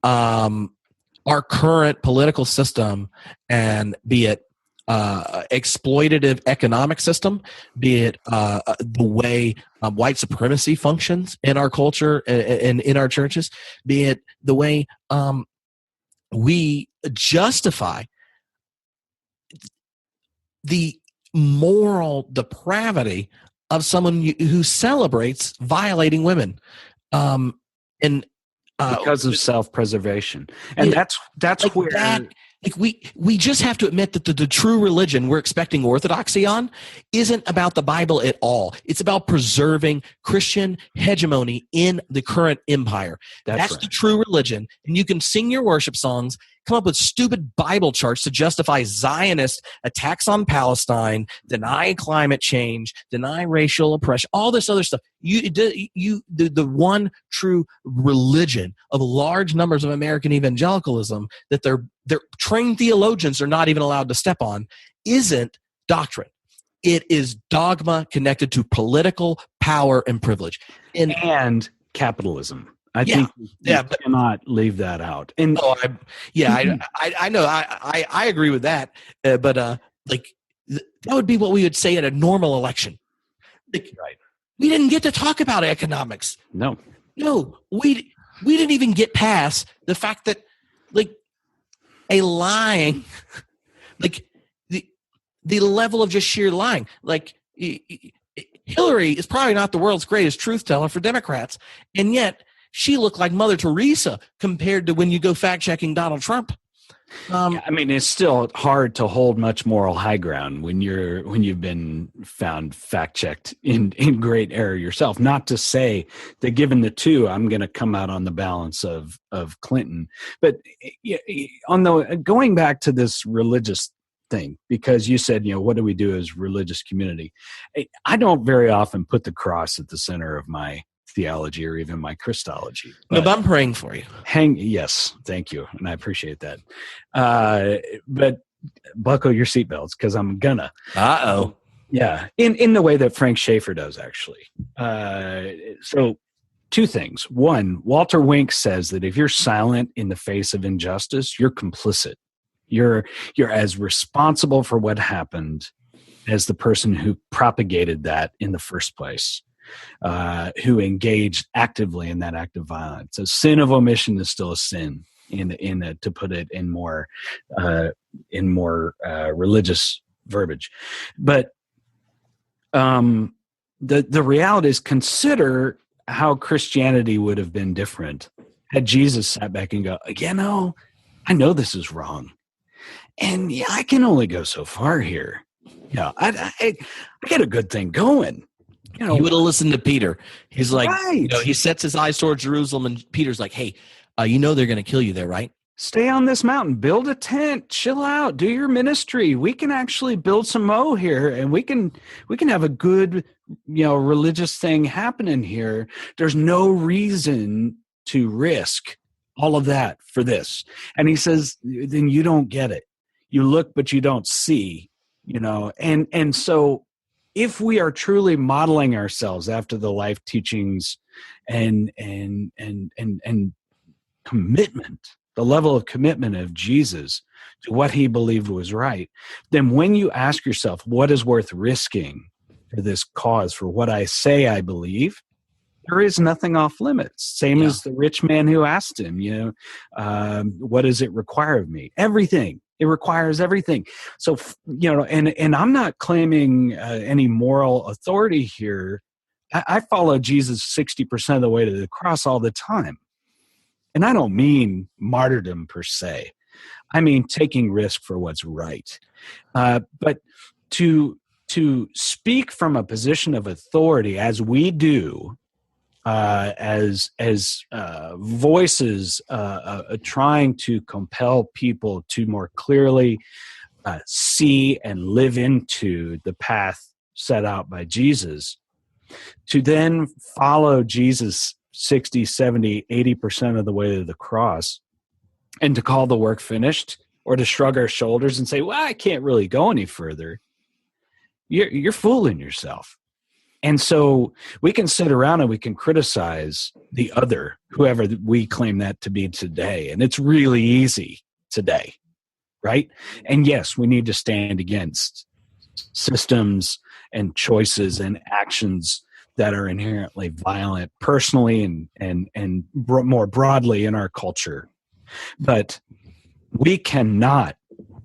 our current political system, and be it exploitative economic system, be it the way white supremacy functions in our culture and in our churches, be it the way we justify the moral depravity of someone who celebrates violating women, because of self-preservation, and that's like where. Like we just have to admit that the true religion we're expecting orthodoxy on isn't about the Bible at all. It's about preserving Christian hegemony in the current empire. That's right. The true religion. And you can sing your worship songs, come up with stupid Bible charts to justify Zionist attacks on Palestine, deny climate change, deny racial oppression, all this other stuff. The one true religion of large numbers of American evangelicalism that their trained theologians are not even allowed to step on isn't doctrine. It is dogma connected to political power and privilege. And capitalism. I think you cannot leave that out. And I know. I agree with that. But that would be what we would say at a normal election. Right. We didn't get to talk about economics. No, we didn't even get past the fact that a lying, the level of just sheer lying. Hillary is probably not the world's greatest truth teller for Democrats, and yet she looked like Mother Teresa compared to when you go fact checking Donald Trump. It's still hard to hold much moral high ground when you've been found fact checked in great error yourself. Not to say that given the two, I'm going to come out on the balance of Clinton. But going back to this religious thing, because you said, what do we do as religious community? I don't very often put the cross at the center of my theology or even my Christology. But I'm praying for you. Yes, thank you, and I appreciate that. But buckle your seatbelts, because I'm gonna. Yeah, in the way that Frank Schaeffer does, actually. So, two things. One, Walter Wink says that if you're silent in the face of injustice, you're complicit. You're as responsible for what happened as the person who propagated that in the first place. Who engaged actively in that act of violence. So sin of omission is still a sin, to put it in more religious verbiage. But the reality is, consider how Christianity would have been different had Jesus sat back and go, I know this is wrong, and I can only go so far here. I got a good thing going. He would have listened to Peter. He's like, right. He sets his eyes towards Jerusalem, and Peter's like, hey, they're going to kill you there, right? Stay on this mountain, build a tent, chill out, do your ministry. We can actually build some mo here, and we can have a good, religious thing happening here. There's no reason to risk all of that for this. And he says, then you don't get it. You look, but you don't see, and so if we are truly modeling ourselves after the life teachings and commitment the level of commitment of Jesus to what he believed was right, then when you ask yourself, what is worth risking for this cause, for what I say I believe, there is nothing off limits. Same as the rich man who asked him, what does it require of me? Everything. It requires everything. So, and I'm not claiming any moral authority here. I follow Jesus 60% of the way to the cross all the time. And I don't mean martyrdom per se. I mean taking risk for what's right. But to speak from a position of authority, as we do, as voices trying to compel people to more clearly see and live into the path set out by Jesus, to then follow Jesus 60, 70, 80% of the way to the cross, and to call the work finished, or to shrug our shoulders and say, well, I can't really go any further, you're fooling yourself. And so we can sit around and we can criticize the other, whoever we claim that to be today. And it's really easy today, right? And yes, we need to stand against systems and choices and actions that are inherently violent, personally and more broadly in our culture. But we cannot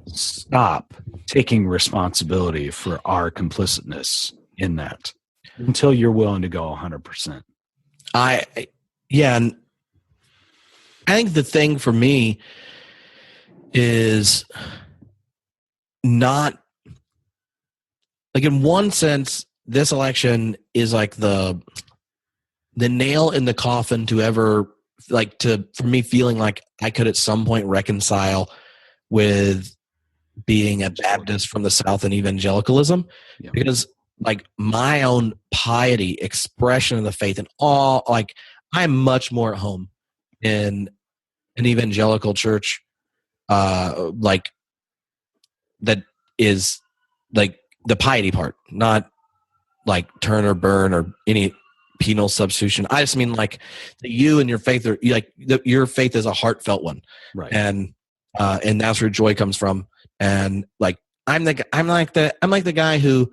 stop taking responsibility for our complicitness in that until you're willing to go 100%. And I think the thing for me is not, like, in one sense, this election is like the nail in the coffin to ever, like, for me feeling like I could at some point reconcile with being a Baptist from the South and evangelicalism, because, like, my own piety, expression of the faith, and all, like, I'm much more at home in an evangelical church, like, that is, like, the piety part, not like turn or burn or any penal substitution. I just mean, like, that you and your faith are, like, your faith is a heartfelt one, right? And that's where joy comes from. And, like, I'm like the guy who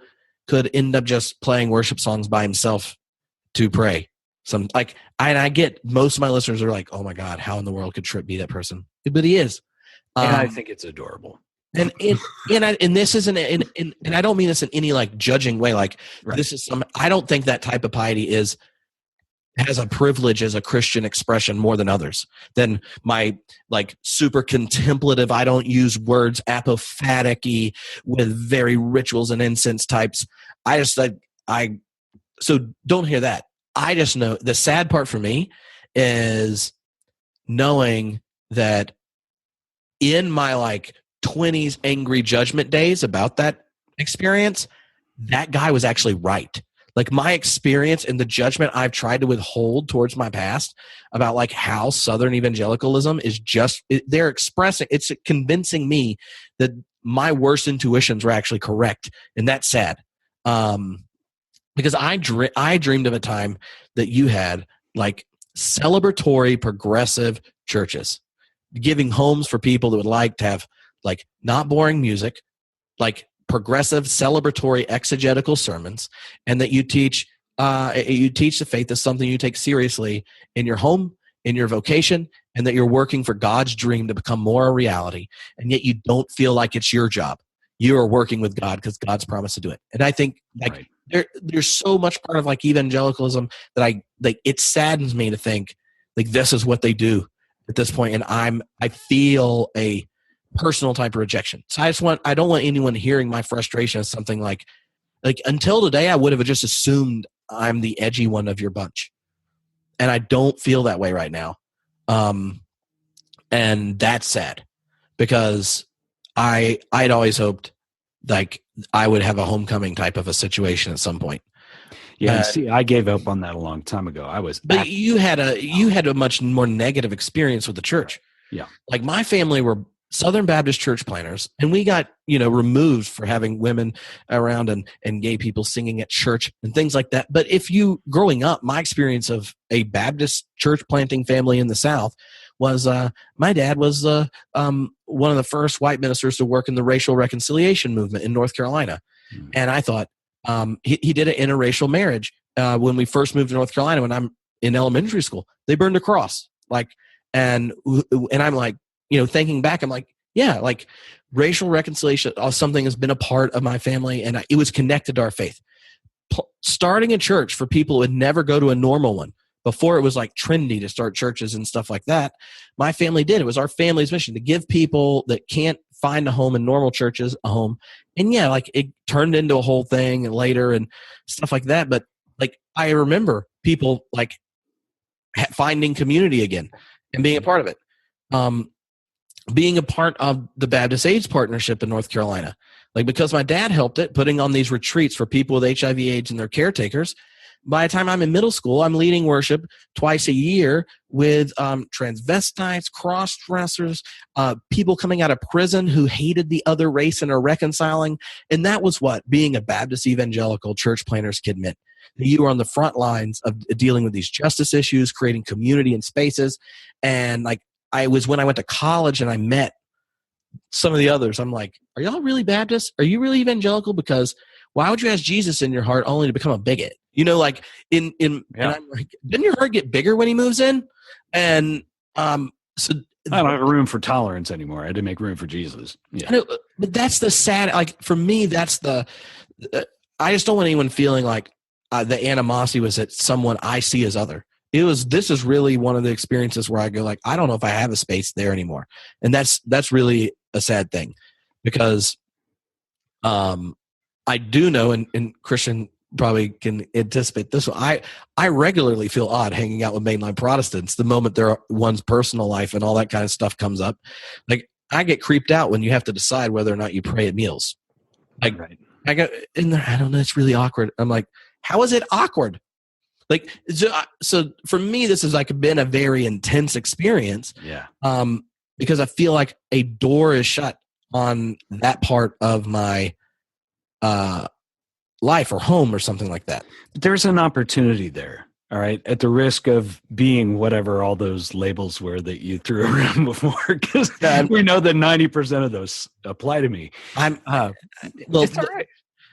could end up just playing worship songs by himself to pray. I get most of my listeners are like, oh my God, how in the world could Tripp be that person? But he is. And I think it's adorable. And this isn't, and I don't mean this in any, like, judging way. Like, right. This is I don't think that type of piety has a privilege as a Christian expression more than others, than my, like, super contemplative, I don't use words, apophatic-y with very rituals and incense types. So don't hear that. I just know the sad part for me is knowing that in my, like, 20s angry judgment days about that experience, that guy was actually right. Like, my experience and the judgment I've tried to withhold towards my past about, like, how Southern evangelicalism is just, it's convincing me that my worst intuitions were actually correct. And that's sad. Because I dreamed of a time that you had, like, celebratory progressive churches, giving homes for people that would like to have, like, not boring music, like, progressive, celebratory, exegetical sermons, and that you teach the faith as something you take seriously in your home, in your vocation, and that you're working for God's dream to become more a reality, and yet you don't feel like it's your job. You are working with God because God's promised to do it. And I think, like, right. There's so much part of, like, evangelicalism that it saddens me to think, like, this is what they do at this point, and I feel a personal type of rejection. So I don't want anyone hearing my frustration as something like until today, I would have just assumed I'm the edgy one of your bunch. And I don't feel that way right now. And that's sad, because I'd always hoped, like, I would have a homecoming type of a situation at some point. Yeah, see, I gave up on that a long time ago. But you had a much more negative experience with the church. Yeah. Like, my family were Southern Baptist church planners, and we got, removed for having women around and gay people singing at church and things like that. But if you, growing up, my experience of a Baptist church planting family in the South was my dad was one of the first white ministers to work in the racial reconciliation movement in North Carolina. And I thought he did an interracial marriage when we first moved to North Carolina. When I'm in elementary school, they burned a cross, and I'm like, thinking back, I'm like, yeah, like racial reconciliation, something has been a part of my family, and it was connected to our faith. Starting a church for people who would never go to a normal one. Before it was like trendy to start churches and stuff like that, my family did. It was our family's mission to give people that can't find a home in normal churches a home. And yeah, like it turned into a whole thing later and stuff like that. But like I remember people like finding community again and being a part of it. Being a part of the Baptist AIDS Partnership in North Carolina. Like because my dad helped it, putting on these retreats for people with HIV AIDS and their caretakers. By the time I'm in middle school, I'm leading worship twice a year with transvestites, cross-dressers, people coming out of prison who hated the other race and are reconciling. And that was what being a Baptist evangelical church planter's kid meant. You were on the front lines of dealing with these justice issues, creating community and spaces. And like when I went to college and I met some of the others, I'm like, are y'all really Baptist? Are you really evangelical? Because why would you ask Jesus in your heart only to become a bigot? And I'm like, didn't your heart get bigger when he moves in? And so I don't have room for tolerance anymore. I had to make room for Jesus. Yeah. But that's the sad, like for me, that's I just don't want anyone feeling like the animosity was at someone I see as other. This is really one of the experiences where I go like, I don't know if I have a space there anymore. And that's really a sad thing because I do know, and Christian probably can anticipate this one. I regularly feel odd hanging out with mainline Protestants the moment one's personal life and all that kind of stuff comes up. Like I get creeped out when you have to decide whether or not you pray at meals. Like right. I go in there, I don't know, it's really awkward. I'm like, how is it awkward? Like, so for me, this has like been a very intense experience. Yeah. Because I feel like a door is shut on that part of my life or home or something like that. There's an opportunity there. All right. At the risk of being whatever all those labels were that you threw around before, because we know that 90% of those apply to me. Well, it's all right.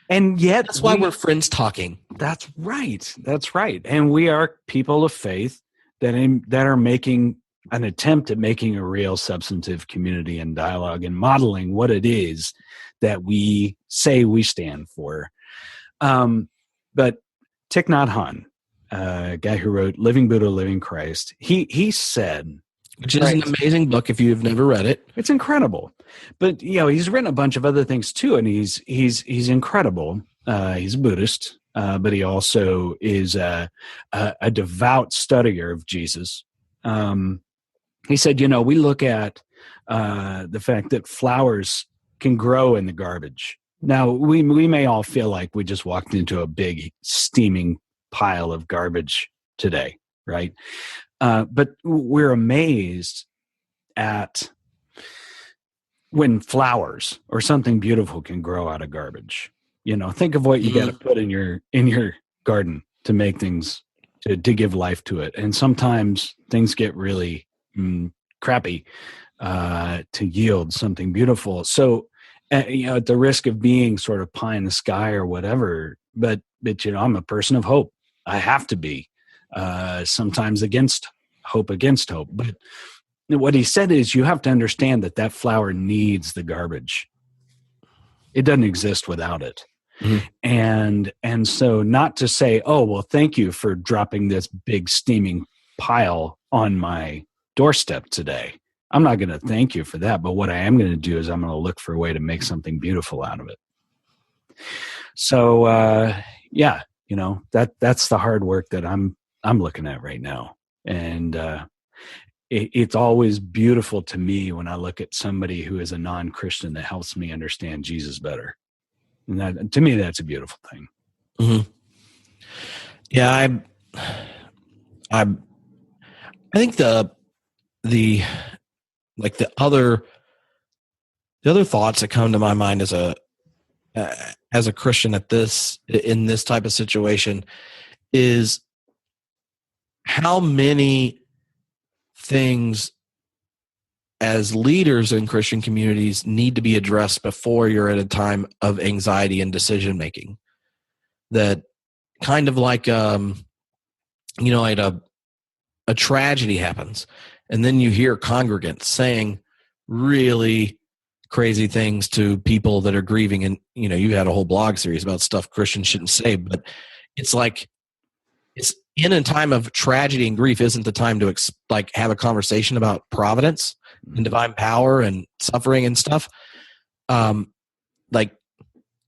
And yet that's why we're friends talking. That's right. That's right. And we are people of faith that are making an attempt at making a real substantive community and dialogue and modeling what it is that we say we stand for. But Thich Nhat Hanh, a guy who wrote Living Buddha, Living Christ, he said, which is an amazing book if you've never read it. It's incredible. But he's written a bunch of other things too, and he's incredible. He's a Buddhist, but he also is a devout studier of Jesus. He said, we look at the fact that flowers can grow in the garbage. Now, we may all feel like we just walked into a big steaming pile of garbage today, right? But we're amazed at when flowers or something beautiful can grow out of garbage. Think of what you got to put in your garden to make things, to give life to it. And sometimes things get really crappy to yield something beautiful. So, at the risk of being sort of pie in the sky or whatever, but I'm a person of hope. I have to be sometimes against hope. But what he said is you have to understand that flower needs the garbage. It doesn't exist without it. Mm-hmm. And so not to say, oh, well, thank you for dropping this big steaming pile on my doorstep today. I'm not going to thank you for that. But what I am going to do is I'm going to look for a way to make something beautiful out of it. So, that's the hard work that I'm looking at right now. And it's always beautiful to me when I look at somebody who is a non-Christian that helps me understand Jesus better. And that, to me, that's a beautiful thing. Mm-hmm. Yeah, I think the other thoughts that come to my mind as a Christian in this type of situation is how many things as leaders in Christian communities need to be addressed before you're at a time of anxiety and decision making. That kind of like, like a tragedy happens, and then you hear congregants saying really crazy things to people that are grieving. And, you had a whole blog series about stuff Christians shouldn't say, but it's like, it's in a time of tragedy and grief isn't the time to have a conversation about providence and divine power and suffering and stuff. Like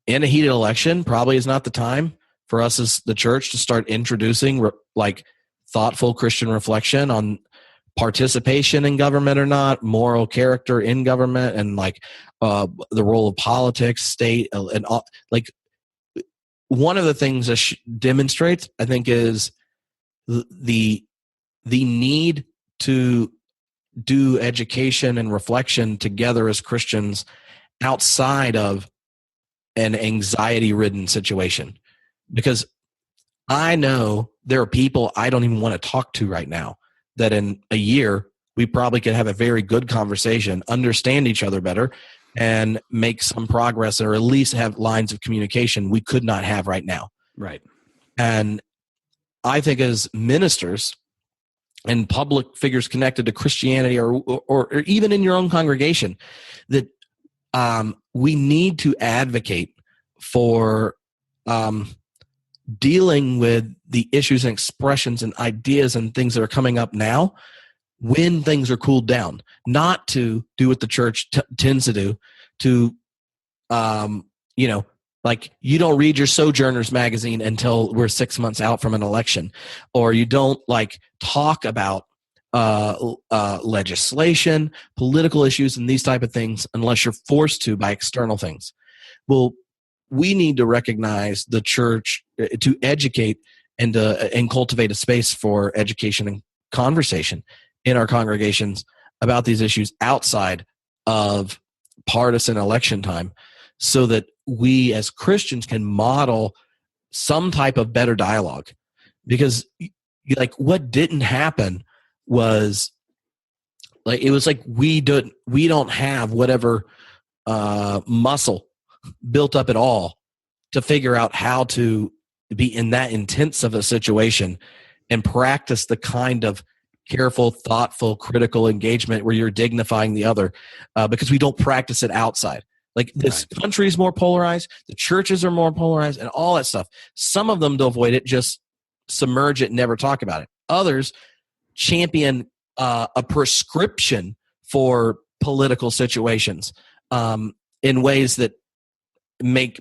in a heated election probably is not the time for us as the church to start introducing thoughtful Christian reflection on participation in government or not, moral character in government, and the role of politics, state, and all. One of the things that demonstrates, I think, is the need to do education and reflection together as Christians outside of an anxiety-ridden situation. Because I know there are people I don't even want to talk to right now that in a year we probably could have a very good conversation, understand each other better, and make some progress, or at least have lines of communication we could not have right now. Right. And I think as ministers and public figures connected to Christianity, or even in your own congregation, that we need to advocate for dealing with the issues and expressions and ideas and things that are coming up now when things are cooled down, not to do what the church tends to do, to, you don't read your Sojourners magazine until we're 6 months out from an election, or you don't talk about legislation, political issues, and these type of things unless you're forced to by external things. Well, we need to recognize the church to educate and cultivate a space for education and conversation in our congregations about these issues outside of partisan election time, so that we as Christians can model some type of better dialogue. Because what didn't happen was we don't have whatever muscle built up at all to figure out how to be in that intense of a situation and practice the kind of careful, thoughtful, critical engagement where you're dignifying the other, because we don't practice it outside. This country is more polarized, the churches are more polarized, and all that stuff. Some of them to avoid it just submerge it, never talk about it. Others champion a prescription for political situations in ways that make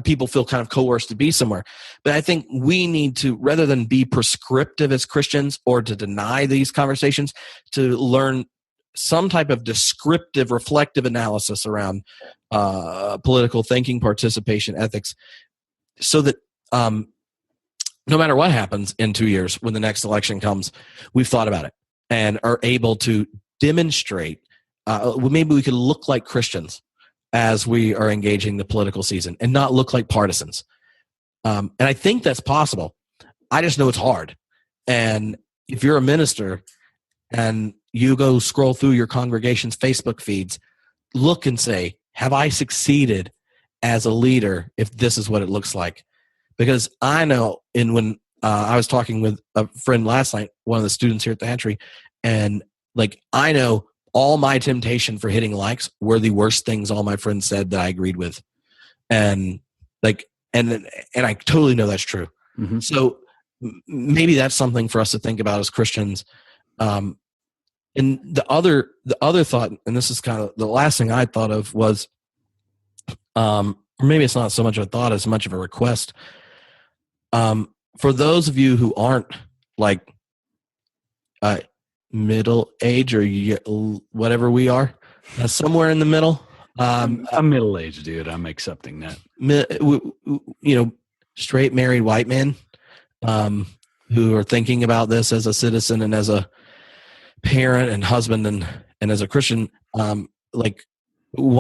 people feel kind of coerced to be somewhere. But I think we need to, rather than be prescriptive as Christians or to deny these conversations, to learn some type of descriptive, reflective analysis around political thinking, participation, ethics, so that no matter what happens in 2 years when the next election comes, we've thought about it and are able to demonstrate, maybe we could look like Christians as we are engaging the political season and not look like partisans. And I think that's possible. I just know it's hard. And if you're a minister and you go scroll through your congregation's Facebook feeds, look and say, have I succeeded as a leader if this is what it looks like? Because I know when I was talking with a friend last night, one of the students here at the Hatchery, and I know all my temptation for hitting likes were the worst things all my friends said that I agreed with. And and I totally know that's true. Mm-hmm. So maybe that's something for us to think about as Christians. And the other thought, and this is kind of the last thing I thought of, was, or maybe it's not so much of a thought as much of a request. For those of you who aren't middle age or whatever we are, somewhere in the middle. I'm middle-aged, dude. I'm accepting that. Straight married white men who are thinking about this as a citizen and as a parent and husband and as a Christian. One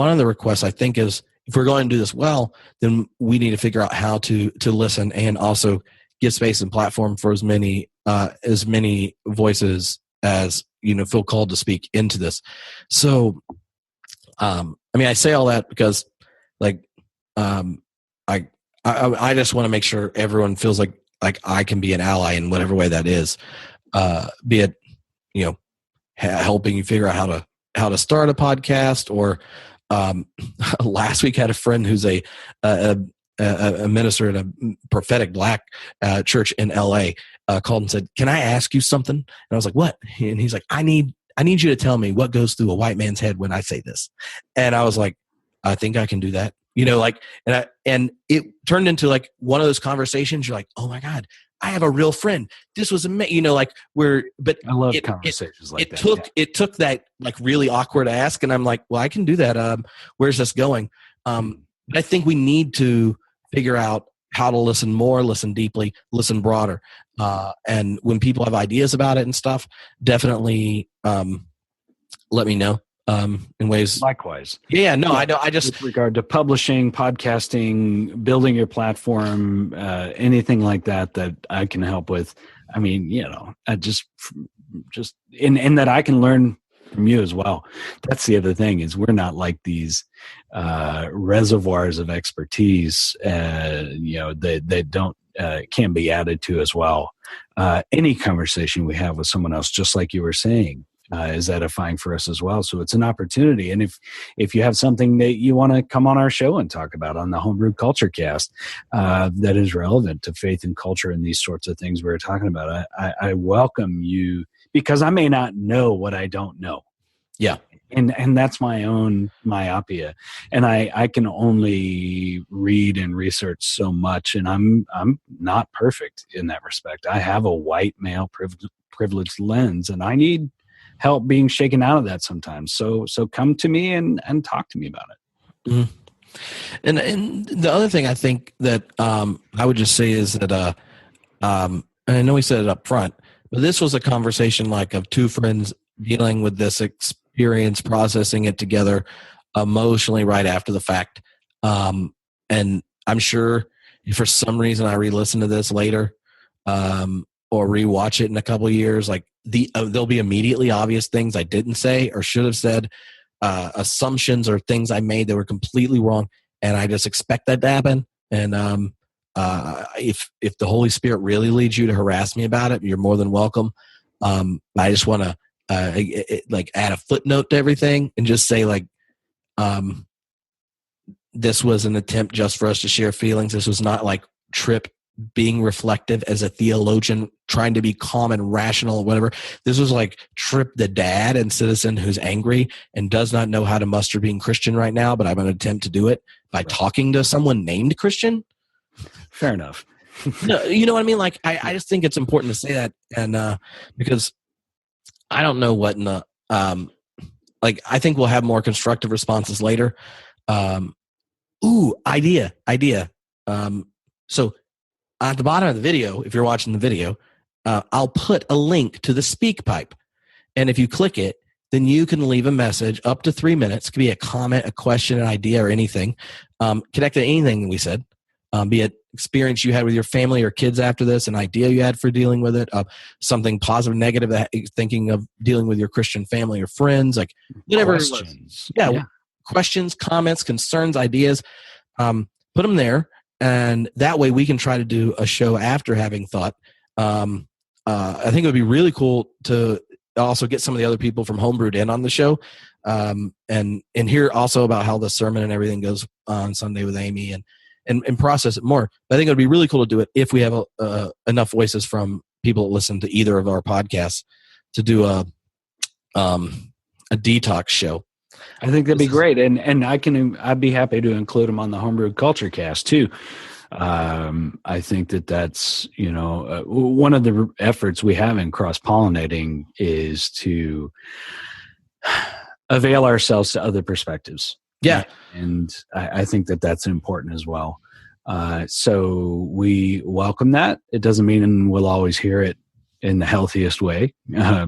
of the requests I think is, if we're going to do this well, then we need to figure out how to listen and also give space and platform for as many voices as feel called to speak into this. So, I say all that because like, I just want to make sure everyone feels like I can be an ally in whatever way that is, be it, helping you figure out how to start a podcast, or last week I had a friend who's a minister in a prophetic black church in LA called and said, "Can I ask you something?" And I was like, "What?" And he's like, I need you to tell me what goes through a white man's head when I say this." And I was like, I think I can do that. And it turned into like one of those conversations. You're like, oh my God, I have a real friend. This was amazing. But I love conversations like that. It took that like really awkward ask. And I'm like, well, I can do that. Where's this going? I think we need to figure out how to listen more, listen deeply, listen broader. And when people have ideas about it and stuff, definitely let me know. In ways. Likewise. Yeah, no, I know. I just with regard to publishing, podcasting, building your platform, anything like that I can help with. I mean, I just and that I can learn from you as well. That's the other thing, is we're not like these reservoirs of expertise. That don't can be added to as well. Any conversation we have with someone else, just like you were saying, is edifying for us as well. So it's an opportunity. And if you have something that you want to come on our show and talk about on the Homebrew Culture Cast that is relevant to faith and culture and these sorts of things we're talking about, I welcome you, because I may not know what I don't know. Yeah. And that's my own myopia. And I can only read and research so much. And I'm not perfect in that respect. I have a white male privileged lens, and I need help being shaken out of that sometimes. So come to me and talk to me about it. Mm-hmm. And the other thing I think that I would just say is that and I know we said it up front, but this was a conversation like of two friends dealing with this experience, processing it together emotionally right after the fact. And I'm sure if for some reason I re-listen to this later or rewatch it in a couple of years, like there'll be immediately obvious things I didn't say or should have said, assumptions or things I made that were completely wrong, and I just expect that to happen. And if the Holy Spirit really leads you to harass me about it, you're more than welcome. I just want to add a footnote to everything and just say this was an attempt just for us to share feelings. This was not like Tripp being reflective as a theologian, trying to be calm and rational, whatever. This was like Tripp, the dad and citizen who's angry and does not know how to muster being Christian right now, but I'm going to attempt to do it by talking to someone named Christian. Fair enough. No, you know what I mean? Like, I just think it's important to say that. And because I don't know what in the, I think we'll have more constructive responses later. Idea. So at the bottom of the video, if you're watching the video, I'll put a link to the SpeakPipe. And if you click it, then you can leave a message up to 3 minutes. It could be a comment, a question, an idea, or anything. Connected to anything we said, be it experience you had with your family or kids after this, an idea you had for dealing with it, something positive, negative, that thinking of dealing with your Christian family or friends, like whatever. Questions. Yeah. Questions, comments, concerns, ideas. Put them there. And that way we can try to do a show after having thought. I think it would be really cool to also get some of the other people from Homebrewed in on the show, and hear also about how the sermon and everything goes on Sunday with Amy, and process it more. But I think it would be really cool to do it if we have enough voices from people that listen to either of our podcasts to do a detox show. I think that'd be great, and I'd be happy to include them on the Homebrew Culture Cast too. I think that's one of the efforts we have in cross-pollinating is to avail ourselves to other perspectives. Yeah, and I think that's important as well. So we welcome that. It doesn't mean we'll always hear it in the healthiest way,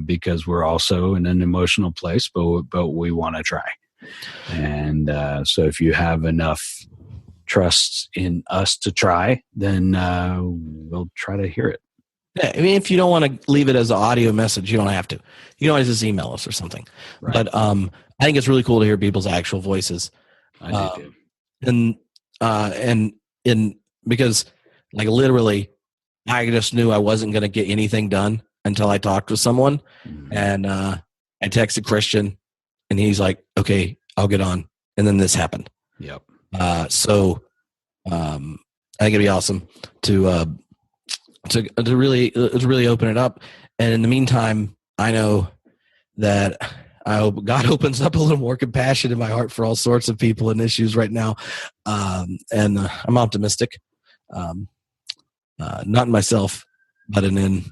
because we're also in an emotional place, but we want to try. And so if you have enough trust in us to try, then we'll try to hear it. Yeah, I mean, if you don't want to leave it as an audio message, you don't have to. You can always just email us or something. Right. But I think it's really cool to hear people's actual voices. I do too. And because like literally, I just knew I wasn't going to get anything done until I talked with someone, and I texted Christian, and he's like, "Okay, I'll get on." And then this happened. Yep. So I think it'd be awesome to really open it up. And in the meantime, I know that I hope God opens up a little more compassion in my heart for all sorts of people and issues right now. And I'm optimistic, not in myself, but in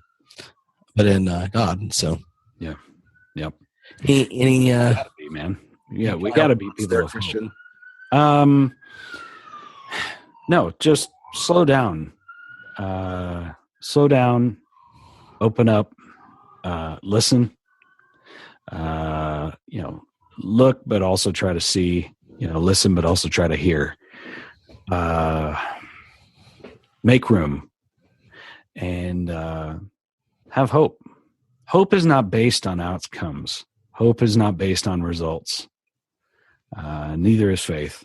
God. So yeah, yep. Any gotta be, man. Yeah, we gotta be people of Christian. No, just slow down. Slow down, open up, listen, look, but also try to see, listen, but also try to hear, make room, and have hope. Hope is not based on outcomes. Hope is not based on results. Neither is faith.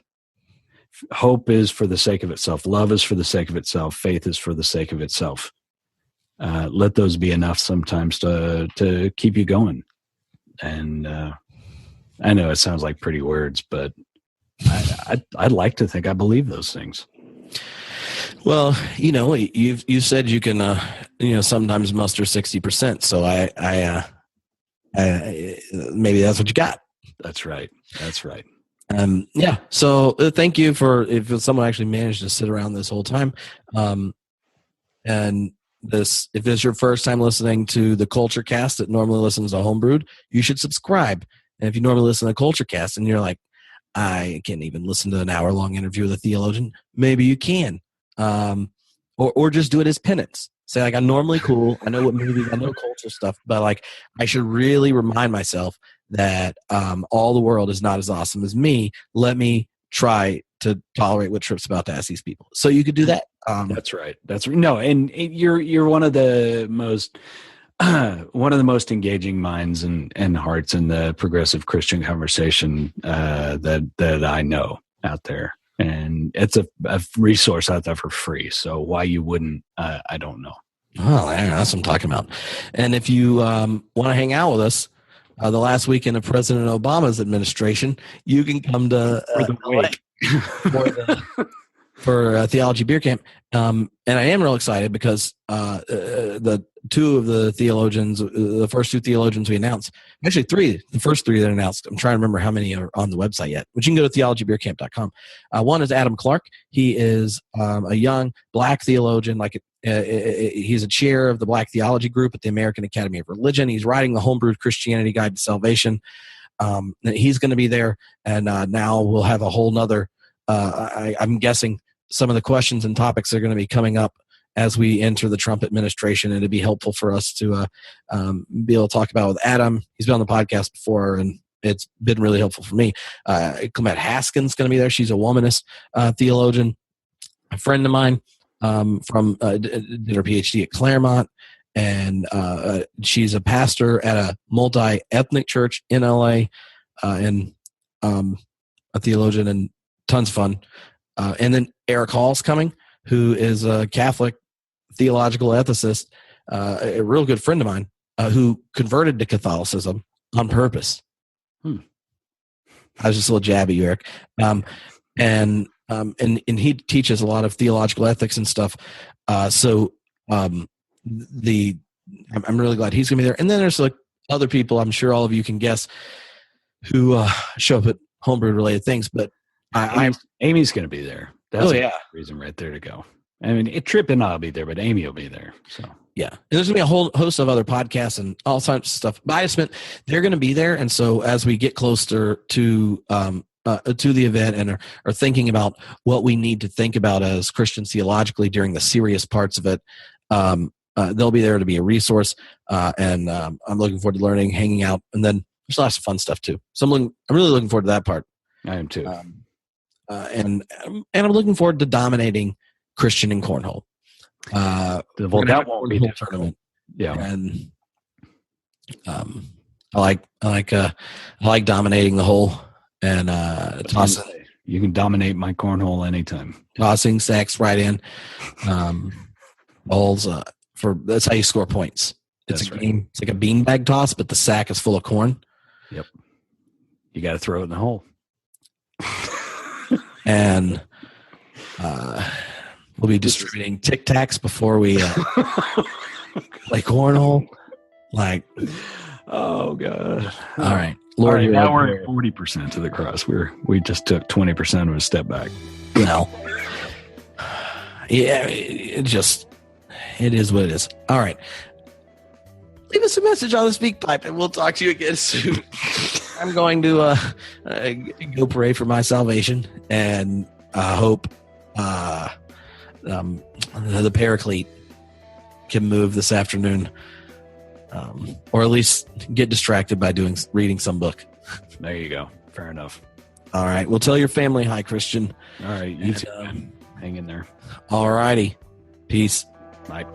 Hope is for the sake of itself. Love is for the sake of itself. Faith is for the sake of itself. Let those be enough sometimes to keep you going. And I know it sounds like pretty words, but I'd like to think I believe those things. Well, you said you can sometimes muster 60%. So I maybe that's what you got. That's right. Yeah. So thank you if someone actually managed to sit around this whole time. And if this is your first time listening to the Culture Cast that normally listens to Homebrewed, you should subscribe. And if you normally listen to Culture Cast and you're like, I can't even listen to an hour-long interview with a theologian, maybe you can. Or just do it as penance. Say, like, I'm normally cool. I know what movies, I know culture stuff, but like, I should really remind myself that all the world is not as awesome as me. Let me try to tolerate what Tripp's about to ask these people. So you could do that. That's right. No, and you're one of the most engaging minds and hearts in the progressive Christian conversation that I know out there. And it's a resource out there for free. So why you wouldn't, I don't know. Oh, that's what I'm talking about. And if you want to hang out with us, the last weekend of President Obama's administration, you can come to for a theology beer camp. And I am real excited because the two of the theologians, the first two theologians we announced, actually three, the first three that announced, I'm trying to remember how many are on the website yet, but you can go to theologybeercamp.com. One is Adam Clark. He is a young black theologian, he's a chair of the Black Theology Group at the American Academy of Religion. He's writing the Homebrewed Christianity Guide to Salvation. He's going to be there, and now we'll have a whole nother, I'm guessing some of the questions and topics are going to be coming up as we enter the Trump administration, and it'd be helpful for us to be able to talk about with Adam. He's been on the podcast before, and it's been really helpful for me. Clement Haskins going to be there. She's a womanist theologian, a friend of mine from did her PhD at Claremont, and she's a pastor at a multi-ethnic church in LA, and a theologian, and tons of fun. And then Eric Hall's coming, who is a Catholic theological ethicist, a real good friend of mine, who converted to Catholicism on purpose. I was just a little jab at you, Eric. And he teaches a lot of theological ethics and stuff. So I'm really glad he's going to be there. And then there's like other people, I'm sure all of you can guess, who show up at Homebrewed related things. But Amy's going to be there. That's a reason right there to go. I mean, Tripp and I'll be there, but Amy will be there. So yeah, and there's gonna be a whole host of other podcasts and all sorts of stuff. But I just meant they're going to be there, and so as we get closer to the event and are thinking about what we need to think about as Christians theologically during the serious parts of it, they'll be there to be a resource. And I'm looking forward to learning, hanging out, and then there's lots of fun stuff too. So I'm really looking forward to that part. I am too. And I'm looking forward to dominating Christian in cornhole. Well, we're gonna that have a won't be cornhole difficult. tournament. Yeah. And I like dominating the hole and tossing. You can dominate my cornhole anytime. Tossing sacks right in. Balls that's how you score points. It's That's a right. game. It's like a beanbag toss, but the sack is full of corn. Yep. You got to throw it in the hole. And we'll be distributing Tic Tacs before we play cornhole. Like, oh god! All right, Lord. Lord, All right, now we're at 40% to the cross. We just took 20% of a step back. Well, yeah, it is what it is. All right. Leave us a message on the SpeakPipe, and we'll talk to you again soon. I'm going to go pray for my salvation, and hope the Paraclete can move this afternoon, or at least get distracted by reading some book. There you go. Fair enough. All right. Well, tell your family hi, Christian. All right. You too. Hang in there. All righty. Peace. Bye.